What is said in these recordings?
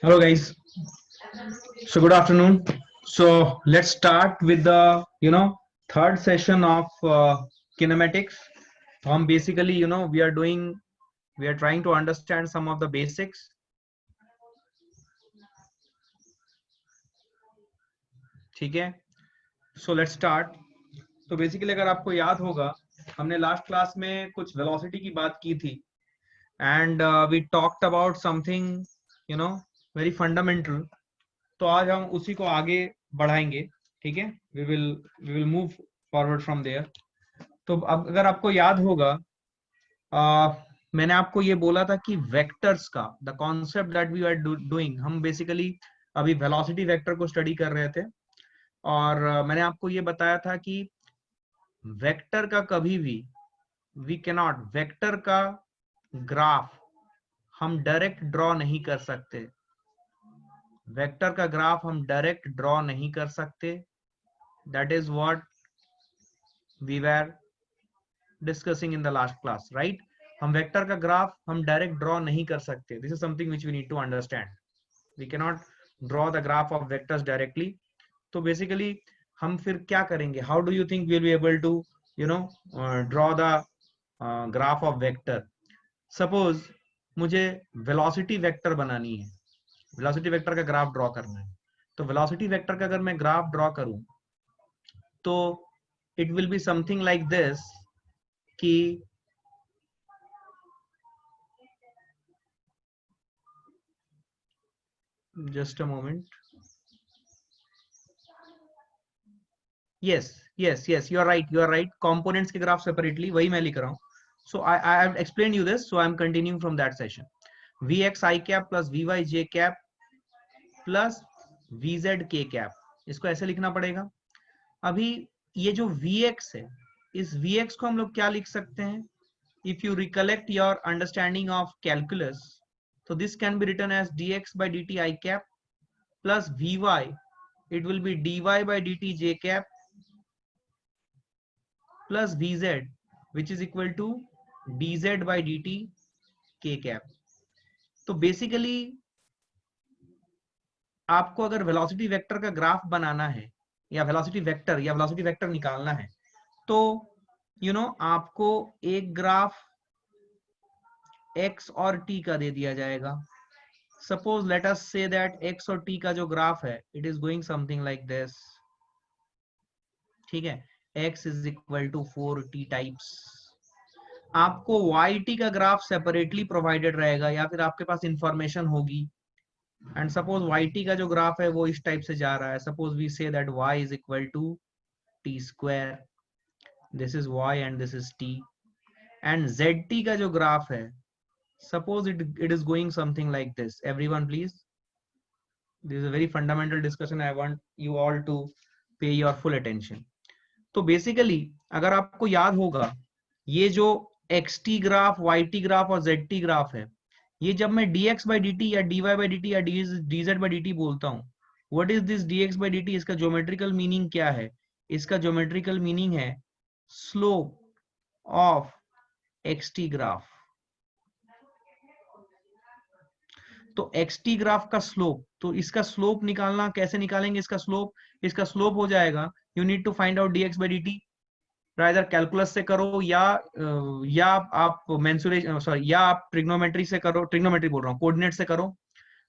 Hello guys. So good afternoon. So let's start with the third session of kinematics. So हम basically we are trying to understand some of the basics. ठीक है. So let's start. तो basically अगर आपको याद होगा हमने last class में कुछ वेलोसिटी की बात की थी and we talked about something you know very fundamental. तो आज हम उसी को आगे बढ़ाएंगे. ठीक है. We will move forward from there. तो अब अगर आपको याद होगा मैंने आपको ये बोला था कि वेक्टर्स का the concept that we are doing, हम बेसिकली अभी वेलोसिटी वेक्टर को स्टडी कर रहे थे. और मैंने आपको ये बताया था कि वेक्टर का कभी भी वी कैनॉट वेक्टर का ग्राफ हम डायरेक्ट ड्रॉ नहीं कर सकते. वेक्टर का ग्राफ हम डायरेक्ट ड्रॉ नहीं कर सकते. That is what we were discussing in the last class, right. हम वेक्टर का ग्राफ हम डायरेक्ट ड्रॉ नहीं कर सकते. This is something which we need to understand. We can not draw the graph of vectors directly. तो basically हम फिर क्या करेंगे? How do you think we will be able to draw the graph of vector? Suppose मुझे velocity vector बनानी है, velocity vector का graph draw करना है. तो वेलोसिटी वेक्टर का अगर मैं ग्राफ ड्रॉ करूं तो it will be something like this कि just a moment. Yes, you are right. Components के ग्राफ सेपरेटली वही मैं लिख रहा हूँ. So I have explained you this, so I am continuing from that session. Vx I cap plus Vy j cap plus Vz k cap, इसको ऐसे लिखना पड़ेगा. अभी ये जो Vx है, इस Vx को हम लोग क्या लिख सकते हैं? If you recollect your understanding of calculus, so this can be written as dx by dt I cap plus Vy, it will be dy by dt j cap plus Vz, which is equal to dz by dt k cap. तो basically आपको अगर velocity vector का graph बनाना है या velocity vector निकालना है तो आपको एक ग्राफ x और t का दे दिया जाएगा. Suppose let us say that x और t का जो ग्राफ है it is going something like this. ठीक है. x is equal to 4t types. आपको yt का ग्राफ सेपरेटली प्रोवाइडेड रहेगा या फिर आपके पास इंफॉर्मेशन होगी. एंड सपोज yt का जो ग्राफ है वो इस टाइप से जा रहा है. Suppose we say that y is equal to t square. This is y and this is t. And zt का जो ग्राफ है, suppose it is going something like this. Everyone please, this is a very fundamental discussion. I want you all to pay your full attention. तो basically अगर आपको याद होगा ये जो xt ग्राफ, yt ग्राफ और zt ग्राफ है, ये जब मैं dx by dt या dy by dt या dz by dt बोलता हूं, what is this dx by dt? इसका ज्योमेट्रिकल मीनिंग क्या है? इसका ज्योमेट्रिकल मीनिंग है स्लोप ऑफ xt ग्राफ. तो xt ग्राफ का स्लोप, तो इसका स्लोप निकालना कैसे निकालेंगे? इसका स्लोप हो जाएगा, you need to find out dx by dt. Either calculus से करो या आप मेंसुरेशन या आप ट्रिग्नोमेट्री से करो. ट्रिग्नोमेट्री बोल रहा हूँ, कोऑर्डिनेट से करो.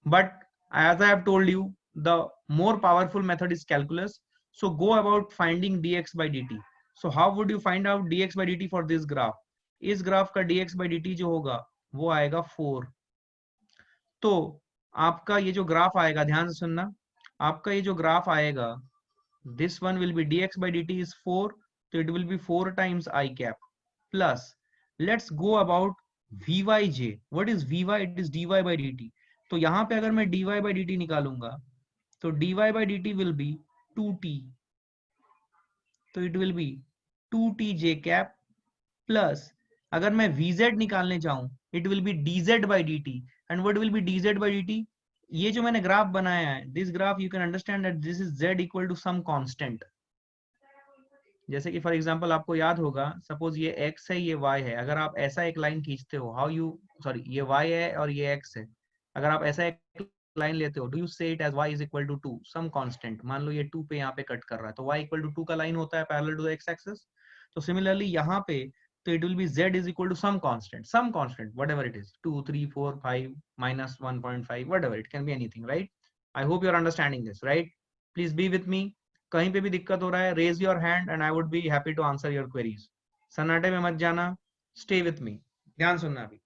But as I have told you the more powerful method is calculus. So go about finding dx by dt. So how would you find out dx by dt for this graph? इस graph का dx by dt जो होगा वो आएगा 4. तो आपका ये जो ग्राफ आएगा, ध्यान से सुनना, आपका ये जो ग्राफ आएगा, this one will be dx by dt is 4, तो it will B 4 times I cap plus let's go about Vyj. What is Vy? It is dy by dt. तो यहाँ पे अगर मैं dy by dt निकालूंगा तो dy by dt will be 2t, तो it will be 2t j cap plus अगर मैं Vz निकालने चाहूं it will be dz by dt. And what will be dz by dt? ये जो मैंने ग्राफ बनाया है, this graph you can understand that this is z equal to some constant. जैसे कि फॉर एग्जांपल आपको याद होगा, सपोज ये x है, ये y है. अगर आप ऐसा एक लाइन खींचते हो, हाउ यू, सॉरी, ये y है और ये x है. अगर आप ऐसा एक लाइन लेते हो, do you say it as y is equal to 2 some constant, मान लो ये 2 पे यहाँ पे कट कर रहा है तो y इक्वल टू 2 का लाइन होता है parallel to the x axis. तो सिमिलरली यहाँ पे तो it will be z is equal to some constant whatever it is 2 3 4 5 minus 1.5 whatever it can be anything, right. I hope you are understanding this, right. Please be with me. कहीं पे भी दिक्कत हो रहा है raise your hand and I would be happy to answer your queries. सन्नाटे में मत जाना, स्टे विथ मी, ध्यान सुनना अभी।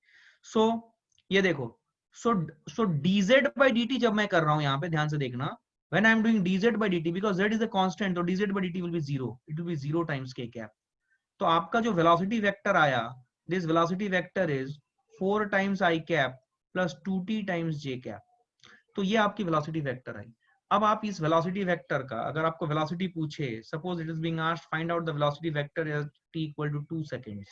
सो ये देखो, सो dz by dt जब मैं कर रहा हूं यहाँ पे ध्यान से देखना, when I am doing dz by dt because z is a constant तो dz by dt will be 0, it will be 0 times k cap। तो आपका जो velocity vector आया, this velocity vector is 4 times I cap plus 2t times j cap। तो ये आपकी velocity vector आई। अब आप इस velocity vector का अगर आपको velocity पूछे, suppose it is being asked find out the velocity vector as t equal to 2 seconds,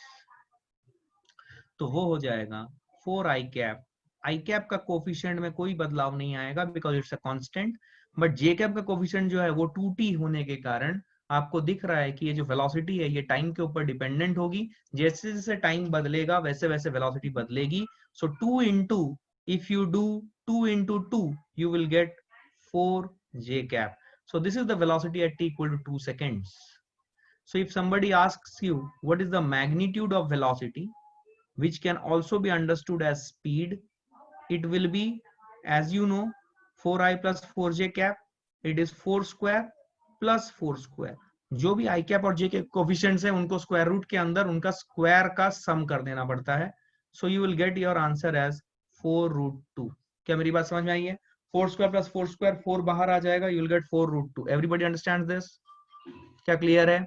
तो वो हो जाएगा 4 I cap। आई कैप का कोफिशिएंट में कोई बदलाव नहीं आएगा because it's a constant, but J cap का कोफिशिएंट जो है वो 2t होने के कारण आपको दिख रहा है कि ये जो वेलोसिटी है ये टाइम के ऊपर डिपेंडेंट होगी। जैसे जैसे टाइम बदलेगा वैसे वैसे वेलोसिटी बदलेगी। सो 2 into if you do 2 into 2 you will get 4 j cap। so this is the velocity at t equal to 2 seconds। so if somebody asks you what is the magnitude of velocity, which can also be understood as speed, it will be, as you know, 4i plus 4j cap, it is 4 square plus 4 square। जो भी i cap और j के coefficients है उनको square root के अंदर उनका square का सम कर देना पड़ता है। So you will get your answer as 4√2। क्या मेरी बात समझ में आई है? 4 स्क्वायर प्लस 4 स्क्वायर, 4 बाहर आ जाएगा, you will gate 4√2। Everybody understands this? क्या क्लियर है?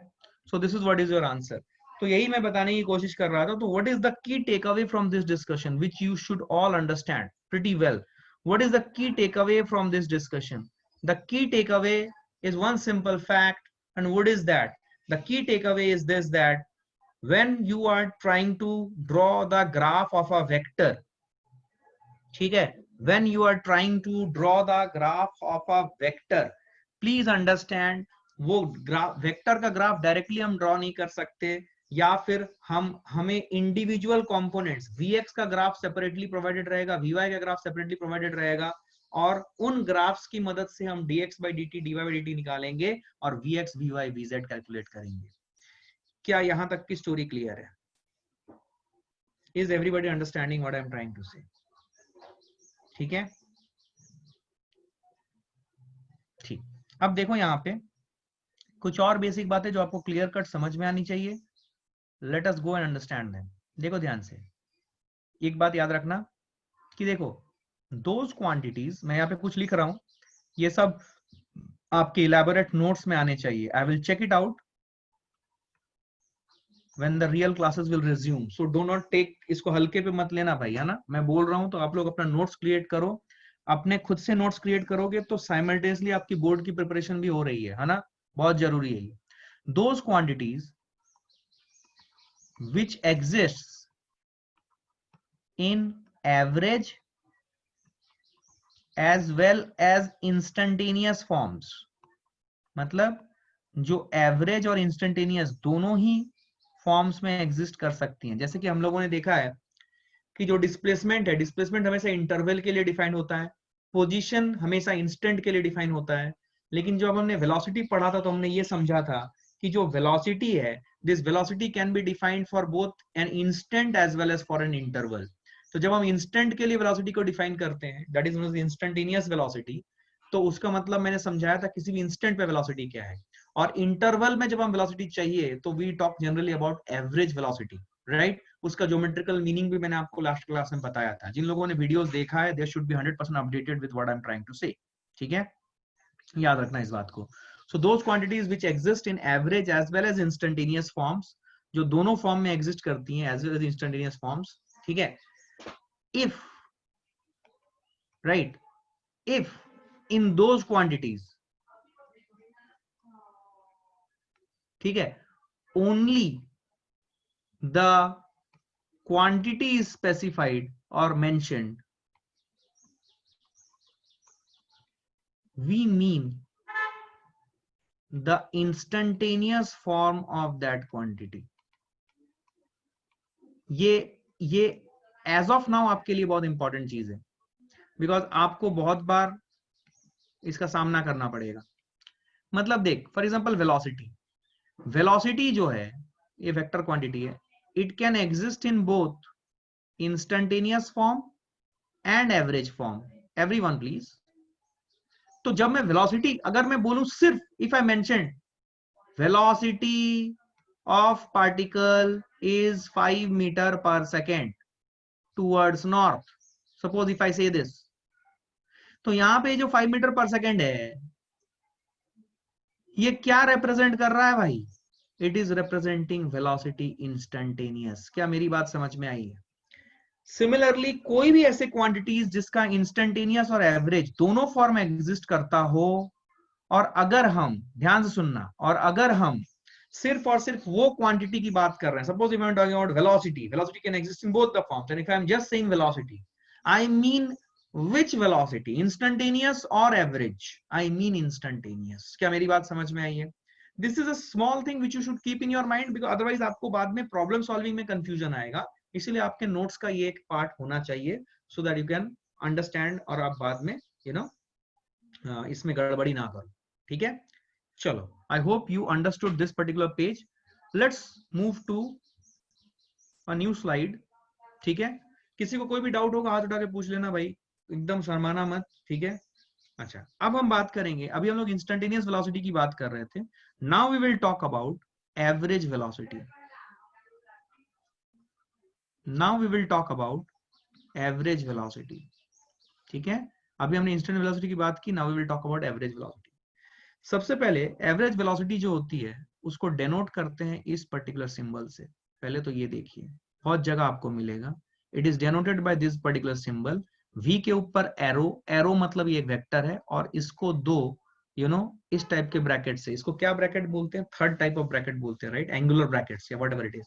सो this is what is your answer. तो यही मैं बताने की कोशिश कर रहा था। तो what is the key take away from this discussion which you should all understand pretty well? What is the key takeaway from this discussion? The key takeaway is one simple fact, and what is that? The key takeaway is this, that when you are trying to draw the graph of a vector, ठीक है, when you are trying to draw the graph of a vector, please understand वो graph vector का graph directly हम draw नहीं कर सकते, या फिर हमें इंडिविजुअल कंपोनेंट्स vx का ग्राफ सेपरेटली प्रोवाइडेड रहेगा, vy का ग्राफ सेपरेटली प्रोवाइडेड रहेगा, और उन ग्राफ्स की मदद से हम dx by dt dy by dt निकालेंगे और vx vy vz कैलकुलेट करेंगे। क्या यहां तक की स्टोरी क्लियर है? Is everybody understanding what I am trying to say? ठीक है, ठीक। अब देखो यहाँ पे कुछ और बेसिक बातें जो आपको क्लियर कट समझ में आनी चाहिए। Let us go and understand them. देखो ध्यान से, एक बात याद रखना कि देखो दोज क्वांटिटीज, मैं यहाँ पे कुछ लिख रहा हूं, ये सब आपके इलैबोरेट नोट्स में आने चाहिए। I will check it out when the real classes will resume, so do not take, इसको हल्के पे मत लेना भाई, है ना। मैं बोल रहा हूं तो आप लोग अपना नोट्स क्रिएट करो, अपने खुद से नोट्स क्रिएट करोगे तो साइमल्टेनियसली आपकी बोर्ड की प्रिपरेशन भी हो रही है ना, बहुत जरूरी है ये। Those quantities which exists in average as well as instantaneous forms, मतलब जो एवरेज और इंस्टेंटेनियस दोनों ही फॉर्म्स में एग्जिस्ट कर सकती हैं। जैसे कि हम लोगों ने देखा है कि जो डिस्प्लेसमेंट है, डिस्प्लेसमेंट हमेशा इंटरवल के लिए डिफाइन होता है, पोजीशन हमेशा इंस्टेंट के लिए डिफाइन होता है। लेकिन जब हमने वेलोसिटी पढ़ा था तो हमने ये समझा था कि जो वेलोसिटी है, this velocity can be defined for both an instant as well as for an interval. तो जब हम इंस्टेंट के लिए वेलोसिटी को डिफाइन करते हैं, दैट इज इंस्टेंटेनियस वेलोसिटी, तो उसका मतलब मैंने समझाया था किसी भी इंस्टेंट पे वेलोसिटी क्या है। और इंटरवल में जब हम वेलोसिटी चाहिए तो we talk generally about average velocity, right. उसका ज्योमेट्रिकल मीनिंग भी मैंने आपको लास्ट क्लास में बताया था। जिन लोगों ने वीडियोस देखा है, they should be 100% updated with what I am trying to say. ठीक है, याद रखना इस बात को। So those quantities which exist in average as well as instantaneous forms, जो दोनों फॉर्म में एग्जिस्ट करती हैं, as well as instantaneous forms, ठीक है। If, right, if in those quantities, ठीक है, only the quantity is specified or mentioned, we mean the instantaneous form of that quantity। ये एज ऑफ नाउ आपके लिए बहुत इंपॉर्टेंट चीज है। बिकॉज आपको बहुत बार इसका सामना करना पड़ेगा। मतलब देख, फॉर एग्जांपल वेलोसिटी, वेलोसिटी जो है ये वेक्टर क्वांटिटी है, it can exist in both instantaneous form and average form. Everyone please. तो जब मैं वेलोसिटी अगर मैं बोलूं, सिर्फ if I mention velocity of particle is 5 meter per second towards north, suppose if I say this, तो यहां पे जो 5 मीटर पर सेकेंड है ये क्या रिप्रेजेंट कर रहा है भाई? It is representing velocity instantaneous. क्या मेरी बात समझ में आई है? सिमिलरली कोई भी ऐसे क्वांटिटीज जिसका इंस्टेंटेनियस और एवरेज दोनों फॉर्म एग्जिस्ट करता हो, और अगर हम, ध्यान से सुनना, और अगर हम सिर्फ और सिर्फ वो क्वांटिटी की बात कर रहे हैं, suppose if I am talking about velocity, velocity can exist in both the forms, and if I am just saying velocity, I mean which velocity, instantaneous or average? I mean instantaneous. क्या मेरी बात समझ में आई है? This is a small thing which you should keep in your mind, because otherwise आपको बाद में problem solving में कंफ्यूजन आएगा। इसीलिए आपके नोट्स का ये एक पार्ट होना चाहिए, so that you can understand, और आप बाद में इसमें गड़बड़ी ना करो। ठीक है, चलो, I hope you understood this particular page. Let's move to a new slide. ठीक है, किसी को कोई भी डाउट होगा हाथ उठा के पूछ लेना भाई, एकदम शर्माना मत। ठीक है, अच्छा, अब हम बात करेंगे, अभी हम लोग इंस्टेंटेनियस वेलोसिटी की बात कर रहे थे। Now we will talk about average velocity. Now we will talk about average velocity. ठीक है, अभी हमने इंस्टेंट वेलोसिटी की बात की, now we will talk about average velocity. सबसे पहले एवरेज वेलोसिटी जो होती है उसको डेनोट करते हैं इस पर्टिकुलर सिंबल से। पहले तो ये देखिए, बहुत जगह आपको मिलेगा, it is denoted by this particular symbol. V के ऊपर एरो, एरो मतलब ये एक वेक्टर है, और इसको दो इस टाइप के ब्रैकेट से, इसको क्या ब्रैकेट बोलते हैं? थर्ड टाइप ऑफ ब्रैकेट बोलते हैं, राइट? एंगुलर ब्रैकेट्स या whatever it is.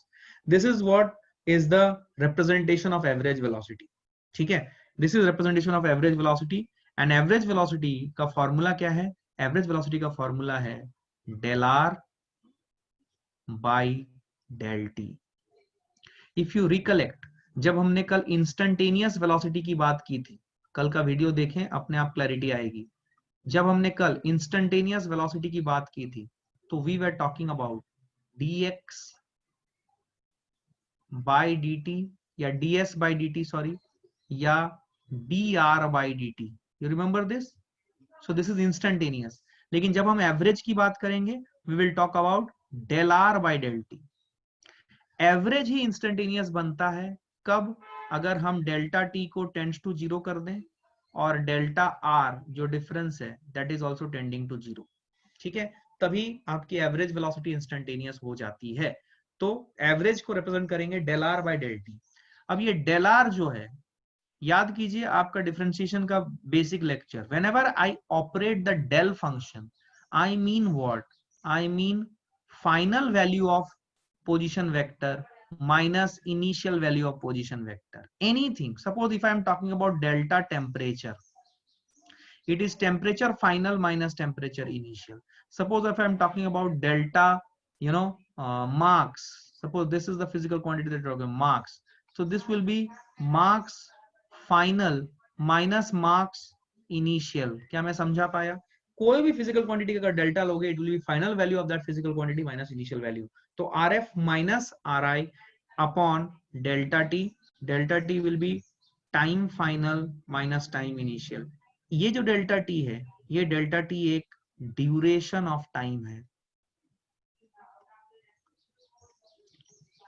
This is what is the representation of average velocity. ठीक है, this is representation of average velocity. And average velocity का फॉर्मूला क्या है? एवरेज वेलोसिटी का formula है del R by del T. If you recollect, जब हमने कल इंस्टेंटेनियस वेलोसिटी की बात की थी, कल का वीडियो देखें, अपने आप क्लैरिटी आएगी। जब हमने कल इंस्टेंटेनियस वेलोसिटी की बात की थी, तो we were talking about dx by dt, या ds बाई dt, सॉरी, या dr by dt। You remember this? So this is instantaneous. लेकिन जब हम एवरेज की बात करेंगे, we will talk about del R by del T. Average ही इंस्टेंटेनियस बनता है कब? अगर हम डेल्टा टी को टेंड्स टू जीरो कर दें, और डेल्टा आर जो डिफरेंस है that is also tending to zero. ठीक है, तभी आपकी एवरेज वेलोसिटी इंस्टेंटेनियस हो जाती है। तो एवरेज को रिप्रेजेंट करेंगे del R by del T. अब ये डेल आर जो है, याद कीजिए आपका डिफरेंशिएशन का basic lecture, whenever I operate the del function, I mean what? I mean final value of position vector minus initial value of position vector. Anything, suppose if I am talking about delta temperature, it is temperature final minus temperature initial. Suppose if I am talking about delta marks, suppose this is the physical quantity that we're talking marks, so this will be marks final minus marks initial. क्या मैं समझा पाया? कोई भी physical quantity का delta लोगे, it will be final value of that physical quantity minus initial value. तो R F minus R I upon delta T, delta T will be time final minus time initial. ये जो delta T है, ये delta T एक duration of time है,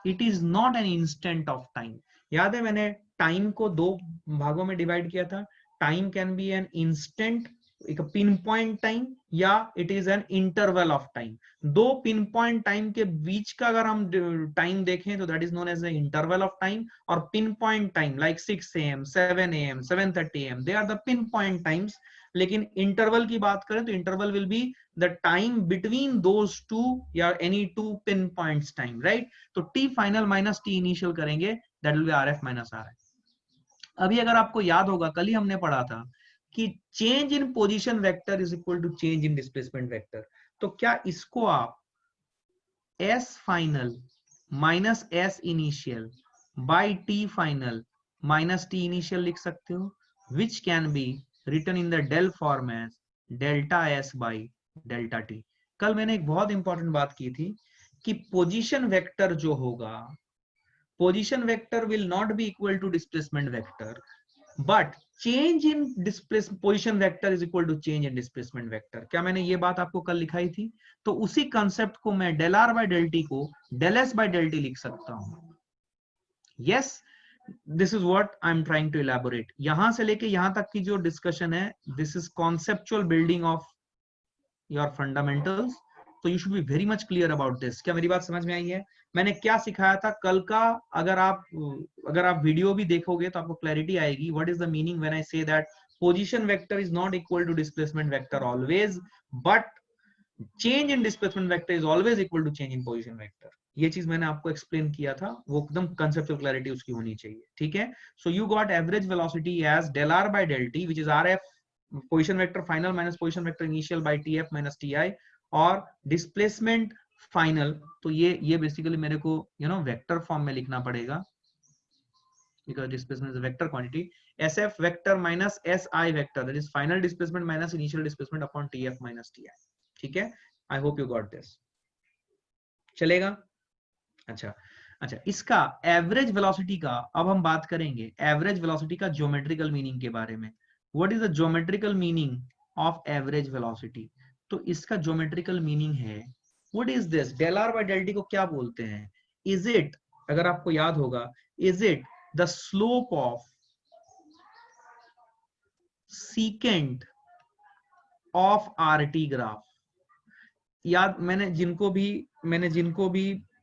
it is not an instant of time. याद है मैंने time को दो भागों में डिवाइड किया था। Time can be an instant, एक पिन पॉइंट टाइम, या it is an interval of time. दो पिन पॉइंट टाइम के बीच का अगर हम टाइम देखें तो that is known as the interval of time. और pin point time like 6 AM 7 AM 7:30 AM, they are the pin point times. लेकिन इंटरवल की बात करें तो interval will be the time between those two, या any two pin points time, right? तो T final minus T initial करेंगे, that will be R F minus R I. अभी अगर आपको याद होगा, कल ही हमने पढ़ा था कि change in position vector is equal to change in displacement vector. तो क्या इसको आप S final minus S initial by T final minus T initial लिख सकते हो? which can be written in the del form as delta s by delta t. कल मैंने एक बहुत इंपॉर्टेंट बात की थी कि पोजीशन वेक्टर जो होगा, position vector will not be equal to displacement vector, but change in position vector is equal to change in displacement vector. क्या मैंने ये बात आपको कल लिखाई थी? तो उसी कंसेप्ट को मैं del R by del T को del S by del T लिख सकता हूं. Yes, this is what I am trying to elaborate. यहां से लेके यहां तक की जो डिस्कशन है, this is conceptual building of your fundamentals. तो you should be very much clear about this. क्या मेरी बात समझ में आई है? मैंने क्या सिखाया था कल का? अगर आप वीडियो भी देखोगे तो आपको क्लैरिटी आएगी. What is the meaning when I say that position vector is not equal to displacement vector always, but change in displacement vector is always equal to change in position vector. ये चीज मैंने आपको explain किया था, वो एकदम conceptual clarity उसकी होनी चाहिए. ठीक है? So you got average velocity as del R by del T, which is R F position vector final minus position vector initial by T F minus T I, और डिस्प्लेसमेंट फाइनल. तो ये basically मेरे को vector form में लिखना पड़ेगा, because displacement is a vector quantity. SF vector minus SI vector, that is final displacement minus initial displacement upon TF minus TI. ठीक है? I hope you got this. चलेगा? अच्छा, इसका एवरेज वेलोसिटी का अब हम बात करेंगे. एवरेज वेलोसिटी का ज्योमेट्रिकल मीनिंग के बारे में. What is the geometrical meaning of average velocity? तो इसका ज्योमेट्रिकल मीनिंग है, what is this? Del R by del T को क्या बोलते हैं? इज इट, अगर आपको याद होगा, is it the slope of secant of RT graph? याद, मैंने जिनको भी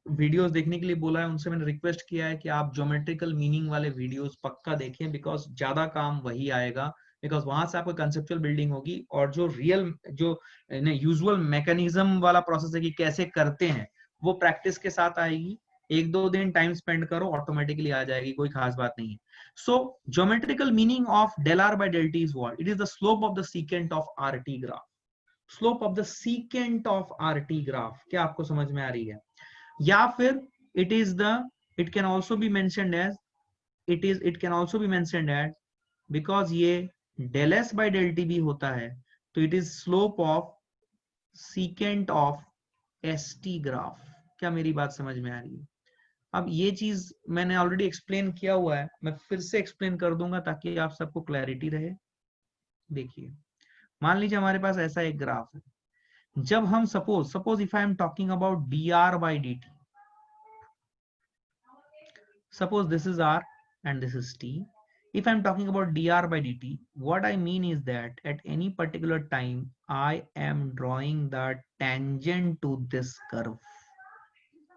वीडियोस देखने के लिए बोला है, उनसे मैंने रिक्वेस्ट किया है कि आप ज्योमेट्रिकल मीनिंग वाले वीडियोस पक्का देखें, बिकॉज ज्यादा काम वही आएगा, बिकॉज वहां से आपको कंसेप्चुअल बिल्डिंग होगी, और जो रियल जो यूजुअल मैकेनिज्म वाला प्रोसेस है कि कैसे करते हैं, वो प्रैक्टिस के साथ आएगी. 1-2 दिन टाइम स्पेंड करो, ऑटोमेटिकली आ जाएगी, कोई खास बात नहीं है. So geometrical meaning of del R by del T is what? It is the slope of the secant of RT graph. Slope of the secant of RT graph. क्या आपको समझ में आ रही है? या फिर it can also be mentioned as it can also be mentioned as, because ये del S by del T भी होता है, तो it is slope of secant of S T graph. क्या मेरी बात समझ में आ रही है? अब ये चीज मैंने ऑलरेडी एक्सप्लेन किया हुआ है, मैं फिर से एक्सप्लेन कर दूंगा ताकि आप सबको क्लैरिटी रहे. देखिए, मान लीजिए हमारे पास ऐसा एक ग्राफ है. जब हम suppose if I am talking about D R by D T, suppose this is R and this is t. If I'm talking about dr by dt, what I mean is that at any particular time I am drawing the tangent to this curve.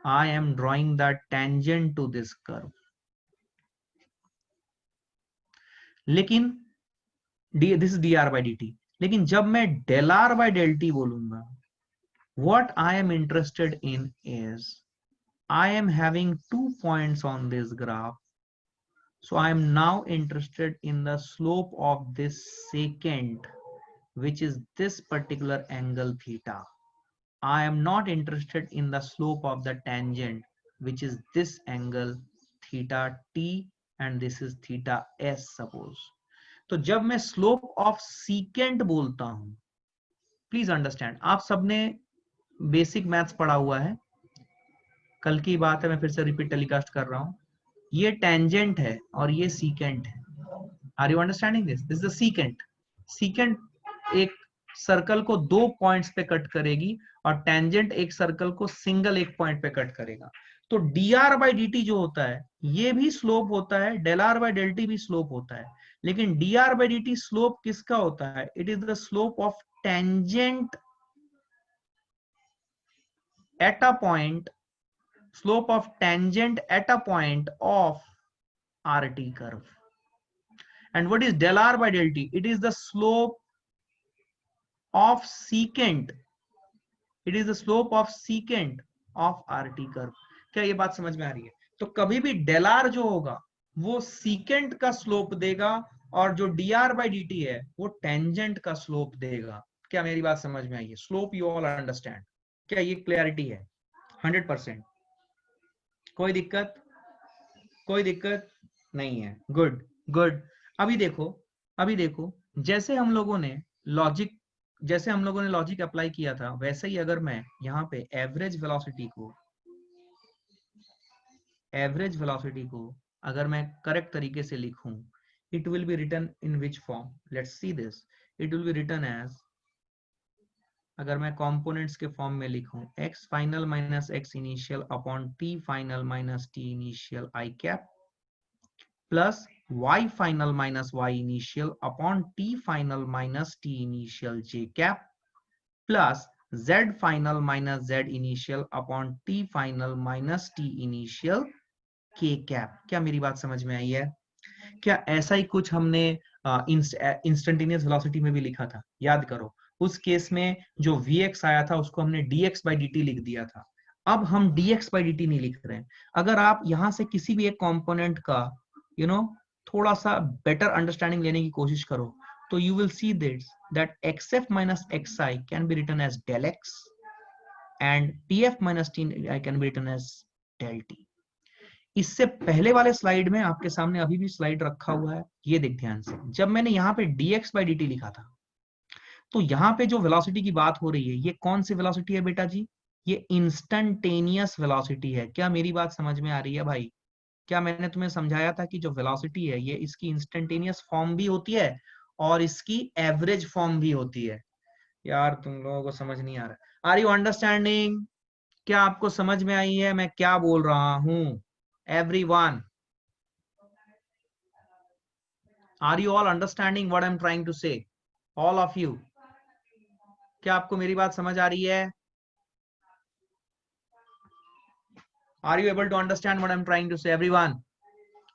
I am drawing the tangent to this curve. लेकिन this is dr by dt. लेकिन जब मैं del r by del t बोलूंगा, what I am interested in is I am having 2 points on this graph. So I am now interested in the slope of this secant, which is this particular angle theta. I am not interested in the slope of the tangent, which is this angle theta t, and this is theta s suppose. तो जब मैं slope of secant बोलता हूं, please understand, आप सबने basic maths पढ़ा हुआ है, कल की बात है, मैं फिर से रिपीट टेलीकास्ट कर रहा हूं. ये टेंजेंट है और ये सीकेंट है. Are you understanding this? This is the secant. Secant एक सर्कल को 2 पॉइंट्स पे कट करेगी, और टेंजेंट एक सर्कल को सिंगल एक पॉइंट पे कट करेगा. तो dr बाई dt जो होता है, ये भी स्लोप होता है, del R by del T भी स्लोप होता है, लेकिन dr बाई dt स्लोप किसका होता है? It is the slope of tangent at a point, slope of tangent at a point of RT curve. And what is del R by del T? It is the slope of secant. It is the slope of secant of RT curve. क्या ये बात समझ में आ रही है? तो कभी भी del R जो होगा वो secant का स्लोप देगा, और जो dr by dt है वो टेंजेंट का स्लोप देगा. क्या मेरी बात समझ में आई है? Slope you all understand? क्या ये क्लैरिटी है? 100%. कोई दिक्कत नहीं है? गुड. अभी देखो, अभी देखो, जैसे हम लोगों ने लॉजिक अप्लाई किया था, वैसे ही अगर मैं यहाँ पे एवरेज वेलोसिटी को अगर मैं करेक्ट तरीके से लिखूं, it will be written in which form? Let's see this. It will be written as, अगर मैं कंपोनेंट्स के फॉर्म में लिखूं, x final minus x initial upon t final minus t initial i cap plus y final minus y initial upon t final minus t initial j cap plus z final minus z initial upon t final minus t initial k cap. क्या मेरी बात समझ में आई है? क्या ऐसा ही कुछ हमने इंस्टेंटेनियस वेलोसिटी में भी लिखा था? याद करो, उस केस में जो vx आया था उसको हमने dx by dt लिख दिया था। अब हम dx by dt नहीं लिख रहे हैं। अगर आप यहां से किसी भी एक कंपोनेंट का थोड़ा सा बेटर अंडरस्टैंडिंग लेने की कोशिश करो, तो you will see this that xf minus xi can be written as del x and tf minus ti can be written as del t। इससे पहले वाले स्लाइड में आपके सामने अभी भी स्लाइड रखा हुआ है, ये देख ध्यान से। जब मैंने यहाँ पे dx by dt लिखा था, तो यहाँ पे जो वेलोसिटी की बात हो रही है, ये कौन सी वेलोसिटी है बेटा जी? ये इंस्टेंटेनियस वेलोसिटी है। क्या मेरी बात समझ में आ रही है भाई? क्या मैंने तुम्हें समझाया था कि जो वेलोसिटी है, ये इसकी इंस्टेंटेनियस फॉर्म भी होती है और इसकी एवरेज फॉर्म भी होती है। यार तुम लोगों को समझ नहीं आ रहा। Are you understanding? क्या आपको समझ में आई है मैं क्या बोल रहा हूं? Everyone, are you all understanding what I am trying to say? All of you, क्या आपको मेरी बात समझ आ रही है? Are you able to understand what I am trying to say? Everyone,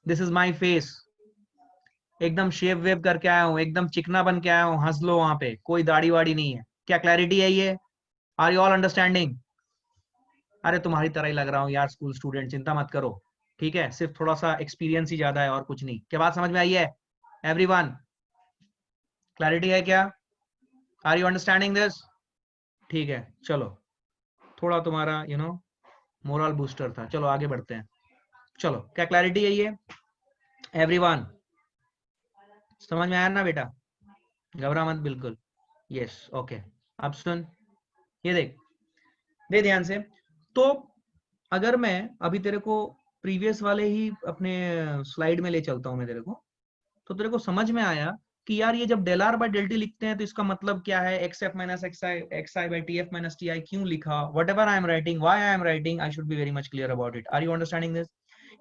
this is my face, एकदम शेव वेव करके आया हूं, एकदम चिकना बन के आया हूं। हंस लो, वहां पे कोई दाढ़ी वाड़ी नहीं है। क्या क्लैरिटी है ये? Are you all understanding? अरे तुम्हारी तरह ही लग रहा हूँ यार, स्कूल स्टूडेंट, चिंता मत करो। ठीक है, सिर्फ थोड़ा सा एक्सपीरियंस ही ज्यादा है और कुछ नहीं। क्या बात समझ में आई है एवरीवन? क्लैरिटी है क्या? Are you understanding this? ठीक है, चलो, थोड़ा तुम्हारा मोरल बूस्टर था। चलो आगे बढ़ते हैं। चलो, क्या क्लैरिटी है ये एवरीवन? समझ में आया ना बेटा? घबरा मत बिल्कुल। Yes, okay. अब सुन, ये देख, दे ध्यान से। तो अगर मैं अभी तेरे को प्रीवियस वाले ही अपने स्लाइड में ले चलता हूं मैं तेरे को, तो तेरे को समझ में आया कि यार ये जब del R by del T लिखते हैं तो इसका मतलब क्या है? X F minus X I by T F minus T I क्यों लिखा? Whatever I am writing, why I am writing, I should be very much clear about it. Are you understanding this?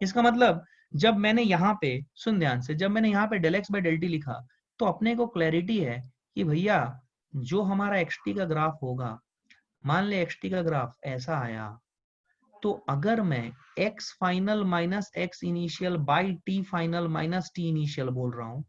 इसका मतलब, जब मैंने यहाँ पे, सुन ध्यान से, जब मैंने यहाँ पे del X by del T लिखा, तो अपने को क्लैरिटी है कि भैया जो हमारा एक्स टी का ग्राफ होगा, मान ले एक्स टी का ग्राफ ऐसा आया, तो अगर मैं x final minus x initial by t final minus t initial बोल रहा हूं,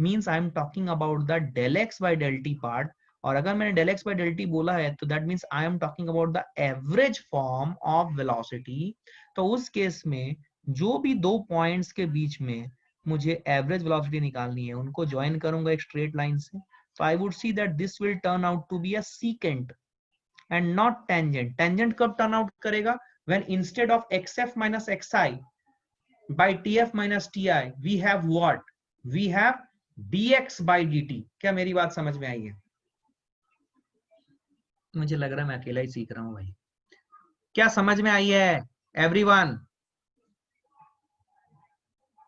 means I am talking about the del x by del t part. और अगर मैंने डेल x बाई डेल t बोला है, तो that means I am talking about the average form of velocity. तो उस केस में जो भी दो पॉइंट्स के बीच में मुझे एवरेज वेलोसिटी निकालनी है, उनको ज्वाइन करूंगा एक स्ट्रेट लाइन से, तो I would see that this will turn out to be a secant and not tangent। tangent कब turn out करेगा? when instead of xf minus xi by tf minus ti we have what? we have dx by dt। क्या मेरी बात समझ में आई है? मुझे लग रहा है मैं अकेला ही सीख रहा हूं भाई। क्या समझ में आई है एवरीवन?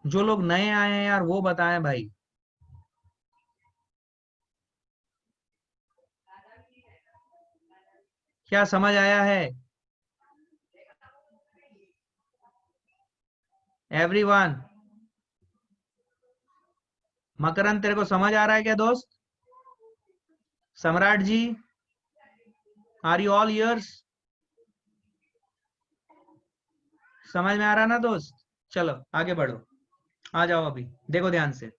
जो लोग नए आए हैं यार वो बताएं भाई। क्या समझ आया है एवरीवन? मकरंद, तेरे को समझ आ रहा है क्या दोस्त? सम्राट जी, आर यू ऑल ईयर्स? समझ में आ रहा ना दोस्त? चलो आगे बढ़ो, आ जाओ अभी, देखो ध्यान से।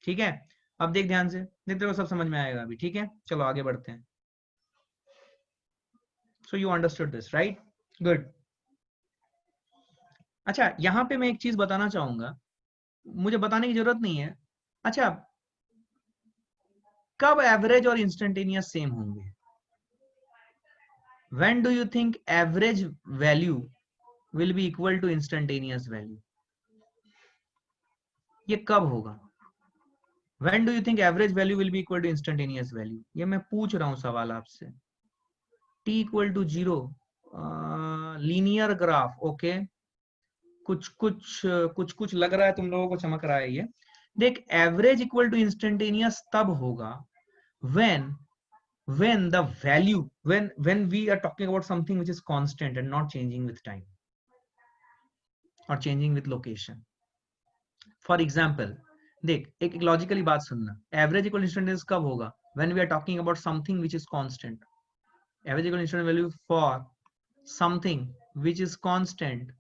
ठीक है, अब देख ध्यान से, देख तेरे को सब समझ में आएगा अभी। ठीक है, चलो आगे बढ़ते हैं। So you understood this right? Good. अच्छा, यहां पे मैं एक चीज बताना चाहूंगा, मुझे बताने की जरूरत नहीं है। अच्छा, कब एवरेज और इंस्टेंटेनियस सेम होंगे? When do you think average value will be equal to instantaneous value? ये कब होगा? When do you think average value will be equal to instantaneous value? ये मैं पूछ रहा हूं सवाल आपसे। T equal to 0, linear graph, okay, कुछ कुछ लग रहा है तुम लोगों को, चमक रहा है ये। देख, एवरेज इक्वल टू इंस्टेंटेनियस तब होगा when the value, when we are talking about something which is constant and not changing with time or changing with location. For example, देख, एक लॉजिकली बात सुनना, एवरेज इक्वल इंस्टेंटेनियस कब होगा? when we are talking about something which is constant. Average equal instant value for something which is constant,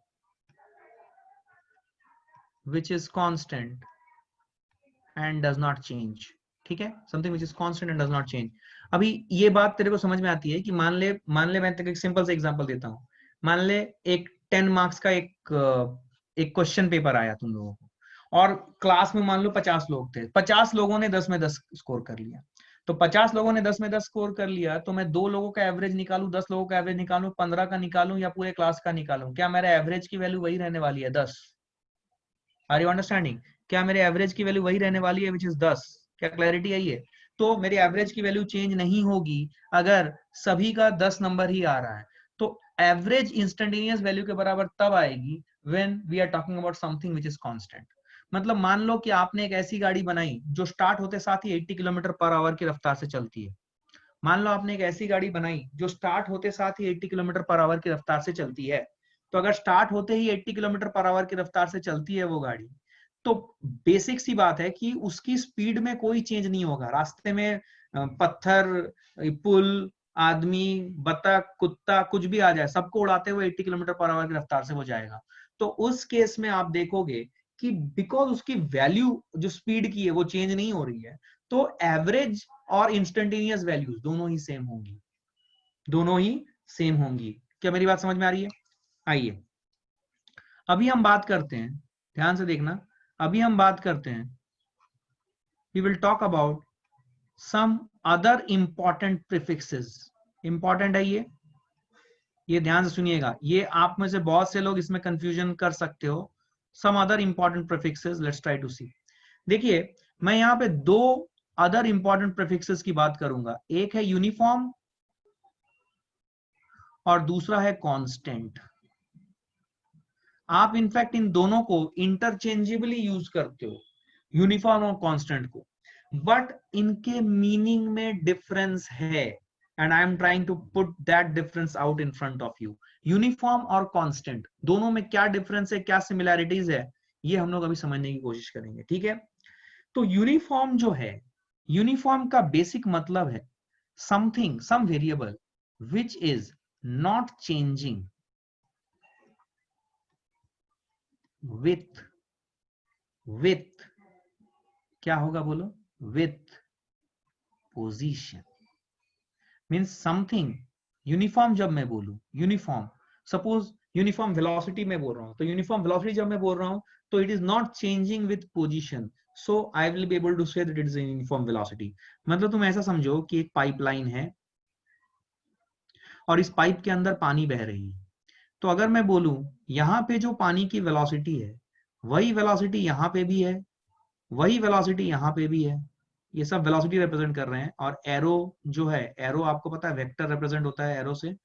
and does not change. ठीक है, something which is constant and does not change. अभी ये बात तेरे को समझ में आती है कि मान ले मैं तेरे को एक सिंपल सा एग्जांपल देता हूँ। मान ले एक 10 मार्क्स का एक क्वेश्चन पेपर आया तुम लोगों को, और क्लास में मान लो 50 लोग थे, 50 लोगों ने 10 में 10 स्कोर कर लिया। तो 50 लोगों ने 10 में 10 स्कोर कर लिया, तो मैं 2 लोगों का एवरेज निकालूं, 10 लोगों का एवरेज निकालूं, 15 का निकालूं, या पूरे क्लास का निकालूं? क्या मेरा एवरेज की वैल्यू वही रहने वाली है, 10? Are you understanding? क्या मेरे एवरेज की वैल्यू वही रहने वाली है, विच इज 10? क्या क्लैरिटी आई है? तो मेरी एवरेज की वैल्यू चेंज नहीं होगी अगर सभी का 10 नंबर ही आ रहा है। तो एवरेज इंस्टेंटेनियस वैल्यू के बराबर तब आएगी when we are talking about something which is constant. मतलब मान लो कि आपने एक ऐसी गाड़ी बनाई जो स्टार्ट होते साथ ही 80 किलोमीटर पर आवर की रफ्तार से चलती है। मान लो आपने एक ऐसी गाड़ी बनाई जो स्टार्ट होते साथ ही 80 किलोमीटर पर आवर की रफ्तार से चलती है। तो अगर स्टार्ट होते ही 80 किलोमीटर पर आवर की रफ्तार से चलती है वो गाड़ी, तो बेसिक सी बात है कि उसकी स्पीड में कोई चेंज नहीं होगा। रास्ते में पत्थर, पुल, आदमी, बतख, कुत्ता, कुछ भी आ जाए, सबको उड़ाते हुए 80 किलोमीटर पर आवर की रफ्तार से वो जाएगा। तो उस केस में आप देखोगे कि बिकॉज उसकी वैल्यू जो स्पीड की है वो चेंज नहीं हो रही है, तो एवरेज और इंस्टेंटेनियस वैल्यूज दोनों ही सेम होंगी, दोनों ही सेम होंगी। क्या मेरी बात समझ में आ रही है? आइए अभी हम बात करते हैं, ध्यान से देखना, अभी हम बात करते हैं, we will talk about some other important prefixes. Important है ये ध्यान से सुनिएगा। ये आप में से बहुत से लोग इसमें कंफ्यूजन कर सकते हो। some other important prefixes, let's try to see. देखिए, मैं यहाँ पे 2 अदर इंपॉर्टेंट प्रीफिक्सेस की बात करूंगा। एक है यूनिफॉर्म और दूसरा है कांस्टेंट। आप इनफैक्ट इन दोनों को इंटरचेंजेबली यूज करते हो, यूनिफॉर्म और कांस्टेंट को, बट इनके मीनिंग में डिफरेंस है, and I am trying to put that difference out in front of you. Uniform और कांस्टेंट दोनों में क्या डिफरेंस है, क्या सिमिलैरिटीज है, ये हम लोग अभी समझने की कोशिश करेंगे। ठीक है, तो यूनिफॉर्म जो है, यूनिफॉर्म का बेसिक मतलब है something, some variable which is not changing with क्या होगा बोलो, with position. Means something uniform, जब मैं बोलूं यूनिफॉर्म, सपोज यूनिफॉर्म वेलोसिटी में बोल रहा हूं, तो यूनिफॉर्म वेलोसिटी जब मैं बोल रहा हूं तो it is not changing with position, so I will be able to say that it is uniform velocity. मतलब तुम ऐसा समझो कि एक पाइपलाइन है और इस पाइप के अंदर पानी बह रही है। तो अगर मैं बोलूं यहां पे जो पानी की वेलोसिटी है, वही वेलोसिटी यहां पे भी है, वही वेलोसिटी यहां पे भी है, ये सब वेलोसिटी रिप्रेजेंट कर रहे हैं। और एरो जो है, एरो आपको पता है वेक्टर रिप्रेजेंट होता है एरो से,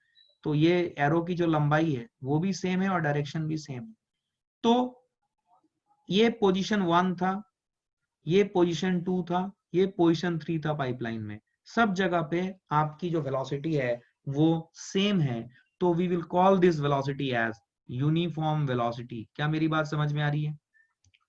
तो ये एरो की जो लंबाई है वो भी सेम है और डायरेक्शन भी सेम है। तो ये पोजीशन 1 था, ये पोजीशन 2 था, ये पोजीशन 3 था पाइपलाइन में। सब जगह पे आपकी जो वेलोसिटी है वो सेम है, तो we will call this velocity as uniform velocity. क्या मेरी बात समझ में आ रही है?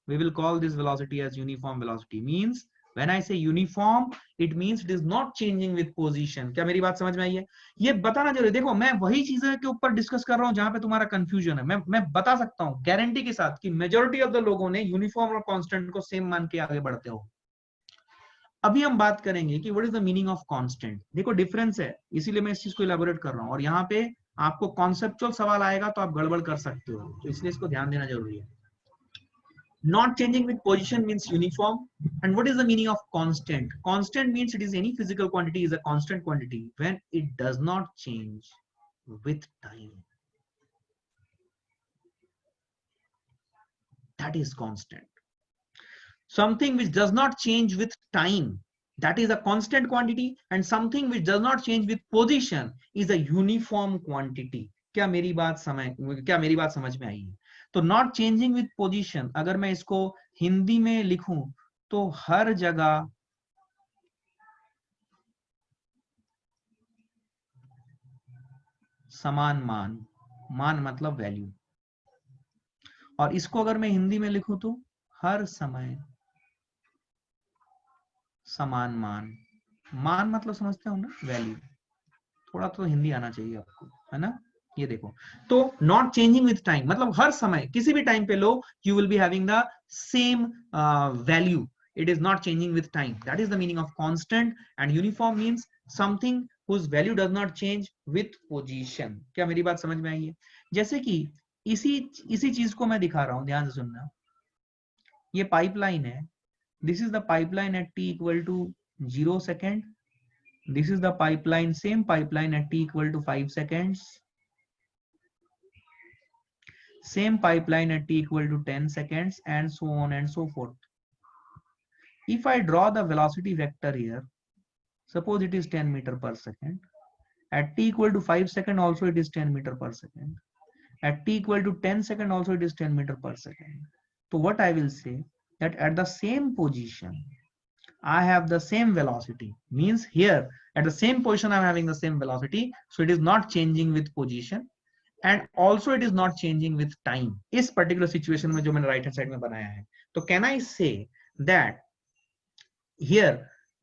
We will call this velocity as uniform velocity. Means when I say uniform, it means it is not changing with position. क्या मेरी बात समझ में आई है? ये बताना जरूरी। देखो, मैं वही चीजें के ऊपर डिस्कस कर रहा हूं जहां पे तुम्हारा कंफ्यूजन है। मैं बता सकता हूं गारंटी के साथ कि मेजोरिटी ऑफ द लोगों ने यूनिफॉर्म और कांस्टेंट को सेम मान के आगे बढ़ते हो। अभी हम बात करेंगे कि what is the meaning of constant. देखो डिफरेंस है, इसीलिए मैं इस चीज को इलेबोरेट कर रहा हूं, और यहाँ पे आपको कॉन्सेप्चुअल सवाल आएगा तो आप गड़बड़ कर सकते हो, तो इसलिए इसको ध्यान देना जरूरी है। Not changing with position means uniform. And what is the meaning of constant? Constant means it is any physical quantity is a constant quantity when it does not change with time. That is constant. something which does not change with time, that is a constant quantity, and something which does not change with position is a uniform quantity. क्या मेरी बात समझ में आई है? तो not changing with position, अगर मैं इसको हिंदी में लिखूं तो हर जगह समान मान, मान मतलब वैल्यू, और इसको अगर मैं हिंदी में लिखूं तो हर समय समान मान, मान मतलब समझते हो ना, वैल्यू। थोड़ा तो हिंदी आना चाहिए आपको, है ना? ये देखो, तो नॉट चेंजिंग विथ टाइम मतलब हर समय किसी भी टाइम पे लो, you will be having the same value, it is not changing with time, that is the meaning of constant, and uniform means something whose value does not change with position। क्या मेरी बात समझ में आई है? जैसे कि इसी चीज को मैं दिखा रहा हूं, ध्यान से सुनना। ये पाइपलाइन है, this is the pipeline at t equal to 0 second, this is the pipeline, same pipeline at t equal to 5 seconds, same pipeline at t equal to 10 seconds, and so on and so forth. If I draw the velocity vector here, suppose it is 10 meter per second, at t equal to 5 second also it is 10 meter per second, at t equal to 10 second also it is 10 meter per second. So what I will say, that at the same position I have the same velocity, means here at the same position I'm having the same velocity, so it is not changing with position, and also it is not changing with time। इस particular situation में जो मैंने right hand side में बनाया है, तो can I say that here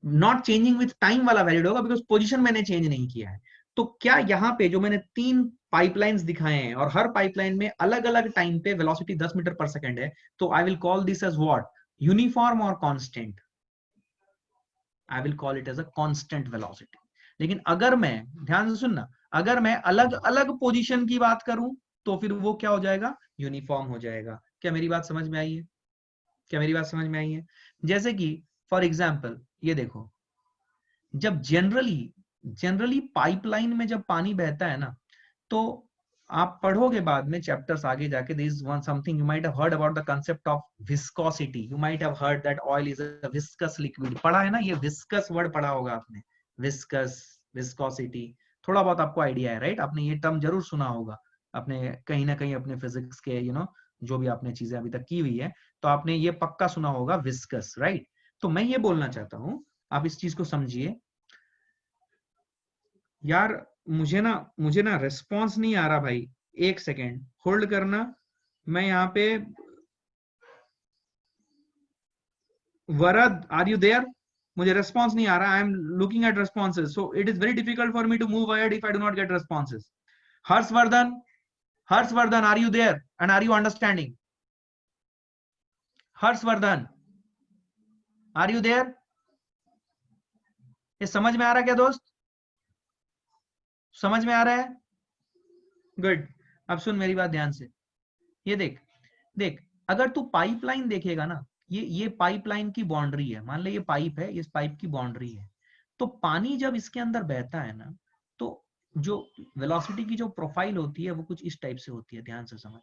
not changing with time वाला valid होगा, because position मैंने चेंज नहीं किया है। तो क्या यहाँ पे जो मैंने 3 पाइपलाइंस दिखाए हैं और हर पाइपलाइन में अलग अलग टाइम पे वेलोसिटी 10 मीटर पर सेकंड है, तो I will call this as what, uniform और constant. I will call it as a constant velocity. लेकिन अगर मैं, ध्यान से सुनना, अगर मैं अलग अलग पोजीशन की बात करूं तो फिर वो क्या हो जाएगा, यूनिफॉर्म हो जाएगा। क्या मेरी बात समझ में आई है? क्या मेरी बात समझ में आई है? जैसे कि फॉर एग्जाम्पल ये देखो, जब जनरली पाइपलाइन में जब पानी बहता है ना, तो आप पढ़ोगे बाद में चैप्टर्स आगे जाके, this is one something you might have heard about the concept of viscosity, you might have heard that oil is a viscous liquid, पढ़ा है ना? ये विस्कस वर्ड पढ़ा होगा आपने, विस्कस, विस्कोसिटी, थोड़ा बहुत आपको आइडिया है, राइट? आपने ये टर्म जरूर सुना होगा अपने कहीं ना कहीं अपने फिजिक्स के, जो भी आपने चीजें अभी तक की हुई है, तो आपने ये पक्का सुना होगा विस्कस, राइट? तो मैं ये बोलना चाहता हूं, आप इस चीज को समझिए। यार मुझे ना रिस्पॉन्स नहीं आ रहा भाई, एक सेकेंड होल्ड करना। मैं यहाँ पे, वरद आर यू देयर? मुझे रिस्पॉन्स नहीं आ रहा, I am looking at responses, so it is very difficult for me to move ahead if I do not get responses. Harshvardhan are you there and are you understanding? Harshvardhan are you there? ये समझ में आ रहा है क्या दोस्त? समझ में आ रहा है? गुड। अब सुन मेरी बात ध्यान से, ये देख देख, अगर तू पाइपलाइन देखेगा ना, ये पाइपलाइन की बाउंड्री है, मान ले ये पाइप है, इस पाइप की बाउंड्री है, तो पानी जब इसके अंदर बहता है ना, तो जो वेलोसिटी की जो प्रोफाइल होती है वो कुछ इस टाइप से होती है, ध्यान से समझ।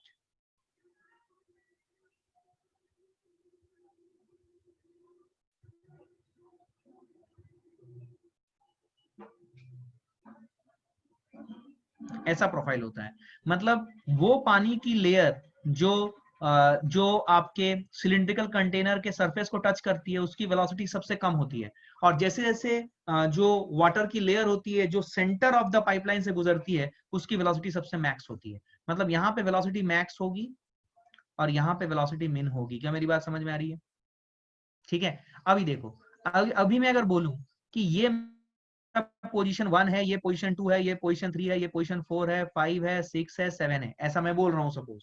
ऐसा प्रोफाइल होता है, मतलब वो पानी की लेयर जो आपके सिलिंड्रिकल कंटेनर के सरफेस को टच करती है, उसकी वेलोसिटी सबसे कम होती है, और जैसे जैसे जो वाटर की लेयर होती है जो सेंटर ऑफ द पाइपलाइन से गुजरती है, उसकी वेलोसिटी सबसे मैक्स होती है। मतलब यहाँ पे वेलोसिटी मैक्स होगी और यहाँ पे वेलोसिटी मिन होगी। क्या मेरी बात समझ में आ रही है? ठीक है, अभी देखो, अभी मैं अगर बोलूं कि ये पोजीशन 1 है, ये पोजीशन 2 है, ये पोजीशन 3 है, ये पोजीशन 4 है, 5 है, 6 है, 7 है, ऐसा मैं बोल रहा हूं सपोज,